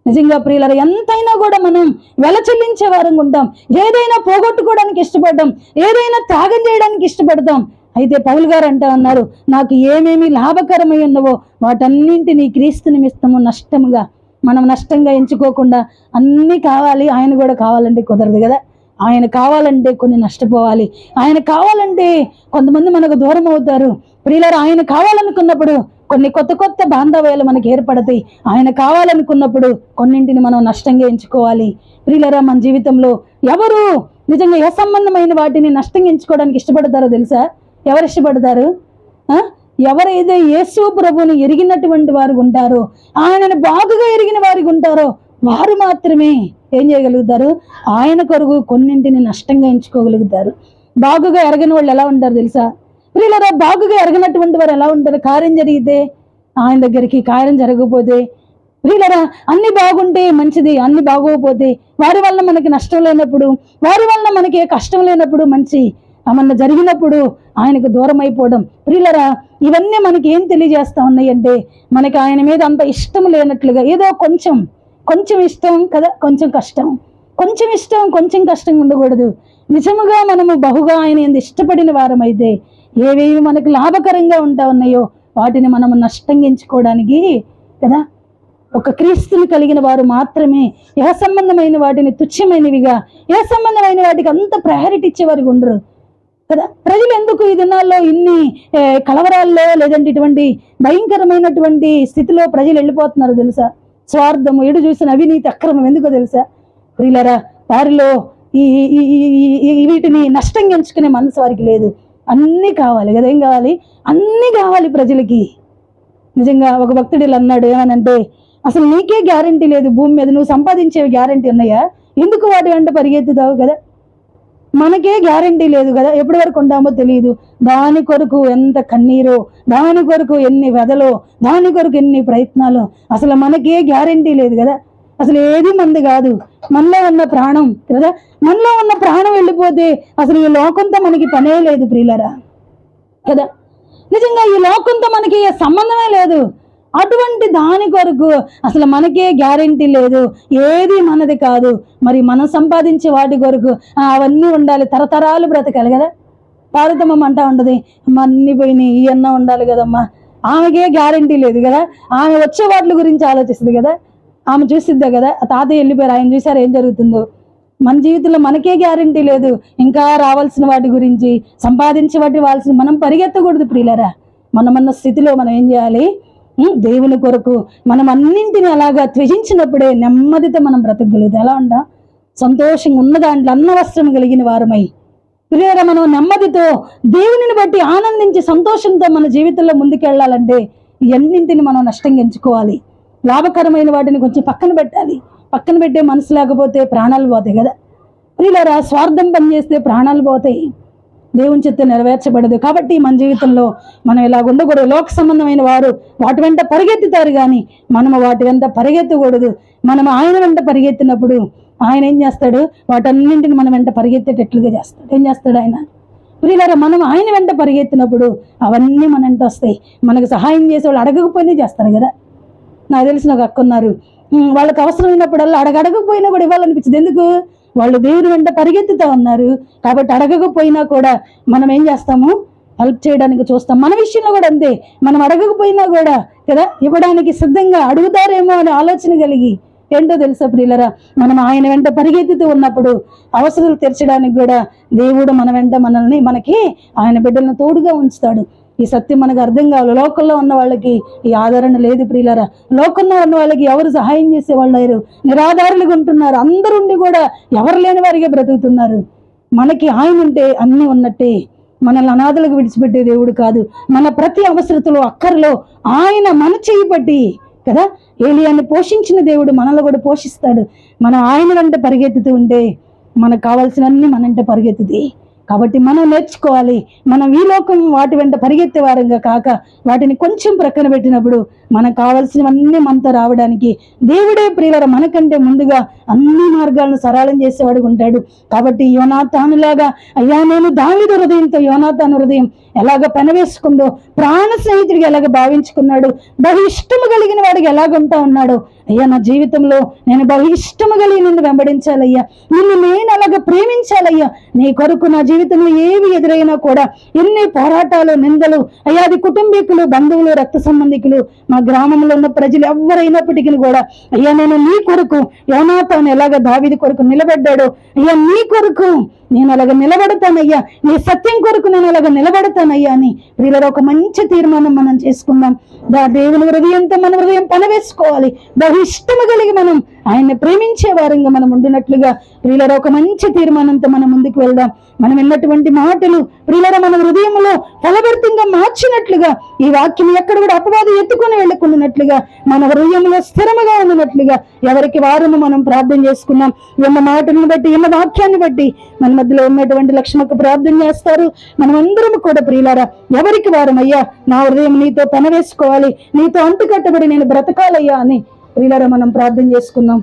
నిజంగా ప్రియులారా ఎంతైనా కూడా మనం వెల చెల్లించే వారంగా ఉంటాం. ఏదైనా పోగొట్టుకోవడానికి ఇష్టపడతాం, ఏదైనా త్యాగం చేయడానికి ఇష్టపడతాం. అయితే పౌలు గారు అంటా ఉన్నారు, నాకు ఏమేమి లాభకరమై ఉన్నవో వాటన్నింటినీ క్రీస్తు నిమిత్తము నష్టముగా. మనం నష్టంగా ఎంచుకోకుండా అన్నీ కావాలి ఆయన కూడా కావాలంటే కుదరదు కదా. ఆయన కావాలంటే కొన్ని నష్టపోవాలి, ఆయన కావాలంటే కొంతమంది మనకు దూరం అవుతారు. ప్రియులారా, ఆయన కావాలనుకున్నప్పుడు కొన్ని కొత్త కొత్త బాంధవ్యాలు మనకి ఏర్పడతాయి. ఆయన కావాలనుకున్నప్పుడు కొన్నింటిని మనం నష్టంగా ఎంచుకోవాలి. ప్రియులారా, మన జీవితంలో ఎవరు నిజంగా ఏ సంబంధమైన వాటిని నష్టంగా ఎంచుకోవడానికి ఇష్టపడతారో తెలుసా? ఎవరు ఇష్టపడతారు? ఎవరైతే యేసు ప్రభువుని ఎరిగినటువంటి వారు ఉంటారో, ఆయనను బాగుగా ఎరిగిన వారికి ఉంటారో వారు మాత్రమే ఏం చేయగలుగుతారు? ఆయన కొరకు కొన్నింటిని నష్టంగా ఎంచుకోగలుగుతారు. బాగుగా ఎరగని వాళ్ళు ఎలా ఉంటారు తెలుసా? ప్రియులారా, బాగుగా ఎరగనటువంటి వారు ఎలా ఉంటారు? కార్యం జరిగితే ఆయన దగ్గరికి, కార్యం జరగకపోతే, ప్రియులారా అన్ని బాగుంటే మంచిది, అన్ని బాగోకపోతే, వారి వల్ల మనకి నష్టం లేనప్పుడు, వారి వల్ల మనకి ఏ కష్టం లేనప్పుడు, మంచి ఏమన్నా జరిగినప్పుడు ఆయనకు దూరం అయిపోవడం. ప్రియులారా, ఇవన్నీ మనకి ఏం తెలియజేస్తా ఉన్నాయి అంటే, మనకి ఆయన మీద అంత ఇష్టం లేనట్లుగా, ఏదో కొంచెం ఇష్టం కదా, కొంచెం కష్టం, కొంచెం ఇష్టం కొంచెం కష్టంగా ఉండకూడదు. నిజముగా మనము బహుగా ఆయన ఎందు ఇష్టపడిన వారమైతే ఏవేవి మనకు లాభకరంగా ఉంటా ఉన్నాయో వాటిని మనము నష్టంగా ఎంచుకోవడానికి కదా, ఒక క్రీస్తుని కలిగిన వారు మాత్రమే ఏ సంబంధమైన వాటిని తుచ్చమైనవిగా, ఏ సంబంధమైన వాటికి అంత ప్రయారిటీ ఇచ్చేవారికి ఉండరు కదా. ప్రజలు ఎందుకు ఈ దినాల్లో ఇన్ని కలవరాల్లో లేదంటే ఇటువంటి భయంకరమైనటువంటి స్థితిలో ప్రజలు వెళ్ళిపోతున్నారు తెలుసా? స్వార్థము, ఎడు చూసిన అవినీతి, అక్రమం ఎందుకో తెలుసా? ప్రియులారా, వారిలో ఈ వీటిని నష్టంగా ఎంచుకునే మనసు వారికి లేదు. అన్నీ కావాలి కదా, ఏం కావాలి? అన్నీ కావాలి ప్రజలకి. నిజంగా ఒక భక్తుడు ఇలా అన్నాడు, ఏమనంటే, అసలు నీకే గ్యారంటీ లేదు భూమి మీద, నువ్వు సంపాదించేవి గ్యారంటీ ఉన్నాయా? ఎందుకు వాటి వెంట పరిగెత్తుతావు కదా? మనకే గ్యారంటీ లేదు కదా, ఎప్పటి వరకు ఉంటామో తెలియదు. దాని కొరకు ఎంత కన్నీరో, దాని కొరకు ఎన్ని వ్యధలో, దాని కొరకు ఎన్ని ప్రయత్నాలు. అసలు మనకే గ్యారంటీ లేదు కదా. అసలు ఏది మంది కాదు, మనలో ఉన్న ప్రాణం కదా, మనలో ఉన్న ప్రాణం వెళ్ళిపోతే అసలు ఈ లోకంతో మనకి పనే లేదు ప్రియులరా కదా. నిజంగా ఈ లోకంతో మనకి సంబంధమే లేదు. అటువంటి దాని కొరకు అసలు మనకే గ్యారంటీ లేదు, ఏది మనది కాదు. మరి మనం సంపాదించే వాటి కొరకు అవన్నీ ఉండాలి, తరతరాలు బ్రతకాలి కదా. పార్వతమ్మ అంటా ఉండదు, అన్నీ పోయినాయి, ఈ అన్న ఉండాలి కదమ్మా. ఆమెకే గ్యారంటీ లేదు కదా, ఆమె వచ్చే వాటి గురించి ఆలోచిస్తుంది కదా, ఆమె చూసిద్దా కదా. తాతయ్య వెళ్ళిపోయారు, ఆయన చూసారు ఏం జరుగుతుందో. మన జీవితంలో మనకే గ్యారంటీ లేదు, ఇంకా రావాల్సిన వాటి గురించి, సంపాదించే వాటి వాల్సిన మనం పరిగెత్తకూడదు ప్రియులరా. మన స్థితిలో మనం ఏం చేయాలి? దేవుని కొరకు మనం అన్నింటిని అలాగా త్యజించినప్పుడే నెమ్మదితో మనం బ్రతకగలుగుతాం. ఎలా ఉందా? సంతోషంగా ఉన్న దాంట్లో అన్నవస్త్రం కలిగిన వారమై ప్రియులరా, మనం నెమ్మదితో దేవునిని బట్టి ఆనందించి సంతోషంతో మన జీవితంలో ముందుకెళ్ళాలంటే ఎన్నింటిని మనం నష్టంగా ఎంచుకోవాలి. లాభకరమైన వాటిని కొంచెం పక్కన పెట్టాలి. పక్కన పెట్టే మనసు లేకపోతే ప్రాణాలు పోతాయి కదా ప్రియులరా. స్వార్థం పనిచేస్తే ప్రాణాలు పోతాయి, దేవుని చిత్తం నెరవేర్చబడదు. కాబట్టి మన జీవితంలో మనం ఇలా ఉండకూడదు. లోక సంబంధమైన వారు వాటి వెంట పరిగెత్తుతారు కానీ మనము వాటి వెంట పరిగెత్తకూడదు. మనం ఆయన వెంట పరిగెత్తినప్పుడు ఆయన ఏం చేస్తాడు? వాటన్నింటిని మన వెంట పరిగెత్తేటట్లుగా చేస్తాడు. ఏం చేస్తాడు ఆయన? ప్రియులారా, మనం ఆయన వెంట పరిగెత్తినప్పుడు అవన్నీ మన వెంట వస్తాయి. మనకు సహాయం చేసే వాళ్ళు అడగకపోయినా చేస్తారు కదా. నాకు తెలిసిన ఒక అక్క ఉన్నారు, వాళ్ళకి అవసరమైనప్పుడల్లా అడగకపోయినా కూడా ఇవ్వాలనిపించింది. ఎందుకు? వాళ్ళు దేవుని వెంట పరిగెత్తుతూ ఉన్నారు కాబట్టి అడగకపోయినా కూడా మనం ఏం చేస్తాము? హెల్ప్ చేయడానికి చూస్తాం. మన విషయంలో కూడా అంతే, మనం అడగకపోయినా కూడా కదా ఇవ్వడానికి సిద్ధంగా, అడుగుతారేమో అనే ఆలోచన కలిగి ఏంటో తెలుసా ప్రియులరా, మనం ఆయన వెంట పరిగెత్తుతూ ఉన్నప్పుడు అవసరాలు తీర్చడానికి కూడా దేవుడు మన వెంట మనకి ఆయన బిడ్డలను తోడుగా ఉంచుతాడు. ఈ సత్యం మనకు అర్థం కావాలి. లోకంలో ఉన్న వాళ్ళకి ఈ ఆదరణ లేదు ప్రియులరా. లోకంలో ఉన్న వాళ్ళకి ఎవరు సహాయం చేసే వాళ్ళు లేరు, నిరాధారులుగా ఉంటున్నారు. అందరుండి కూడా ఎవరు లేని వారిగా బ్రతుకుతున్నారు. మనకి ఆయన ఉంటే అన్నీ ఉన్నట్టే. మనల్ని అనాథలకు విడిచిపెట్టే దేవుడు కాదు. మన ప్రతి అవసరతలో, అక్కర్లో ఆయన మన చేయి పట్టి కదా ఏలియాని పోషించిన దేవుడు మనల్ని కూడా పోషిస్తాడు. మనం ఆయన వెంట పరిగెత్తుతూ ఉంటే మనకు కావాల్సినవన్నీ మనంటే పరిగెత్తుతాయి. కాబట్టి మనం నేర్చుకోవాలి. మనం ఈ లోకం వాటి వెంట పరిగెత్తే వారంగా కాక వాటిని కొంచెం ప్రక్కన పెట్టినప్పుడు మనకు కావాల్సినవన్నీ మనతో రావడానికి దేవుడే ప్రియులరా మనకంటే ముందుగా అన్ని మార్గాలను సరళం చేసేవాడు ఉంటాడు. కాబట్టి యోనాతానులాగా, అయ్యా నేను దావీదు హృదయంతో యోనాతాను హృదయం ఎలాగ పెనవేసుకుందో, ప్రాణ స్నేహితుడిగా ఎలాగ భావించుకున్నాడు, బహు ఇష్టము కలిగిన వాడికి ఎలాగుంటా ఉన్నాడు. అయ్యా నా జీవితంలో నేను బహు ఇష్టము కలిగి నిన్ను వెంబడించాలయ్యా, నిన్ను నేను అలాగ ప్రేమించాలయ్యా. నీ కొరకు నా జీవితంలో ఏవి ఎదురైనా కూడా, ఎన్ని పోరాటాలు, నిందలు, అయ్యా అది కుటుంబీకులు, బంధువులు, రక్త సంబంధికులు, మా గ్రామంలో ఉన్న ప్రజలు ఎవరైనప్పటికీ కూడా, అయ్యా నేను నీ కొరకు యోనాతాను తాను ఎలాగ దావీదు కొరకు నిలబడ్డాడో అయ్యా నీ కొరకు నేను అలాగ నిలబడతానయ్యా, నీ సత్యం కొరకు నేను అలాగ నిలబడతానయ్యా అని ప్రియులారా ఒక మంచి తీర్మానం మనం చేసుకుందాం. దేవుని హృదయంతో మన హృదయం పనవేసుకోవాలి. బహు ఇష్టము కలిగి మనం ఆయన్ని ప్రేమించే వారంగా మనం ఉండినట్లుగా ప్రియులారా ఒక మంచి తీర్మానంతో మనం ముందుకు వెళ్దాం. మనం విన్నటువంటి మాటలు ప్రియులారా మన హృదయంలో ఫలభరితంగా మార్చినట్లుగా, ఈ వాక్యం ఎక్కడ కూడా అపవాది ఎత్తుకొని వెళ్ళకుండానట్లుగా, మన హృదయంలో స్థిరముగా ఉన్నట్లుగా ఎవరికి వారము మనం ప్రార్థన చేసుకున్నాం. ఎన్న మాటలను బట్టి, ఎన్న వాక్యాన్ని బట్టి మన మధ్యలో ఉన్నటువంటి లక్ష్మకు ప్రార్థన చేస్తారు. మనం అందరం కూడా ప్రియులారా ఎవరికి వారం అయ్యా నా హృదయం నీతో పనవేసుకోవాలి, నీతో అంటుకట్టబడి నేను బ్రతకాలయ్యా అని ప్రియులారా మనం ప్రార్థన చేసుకుందాం.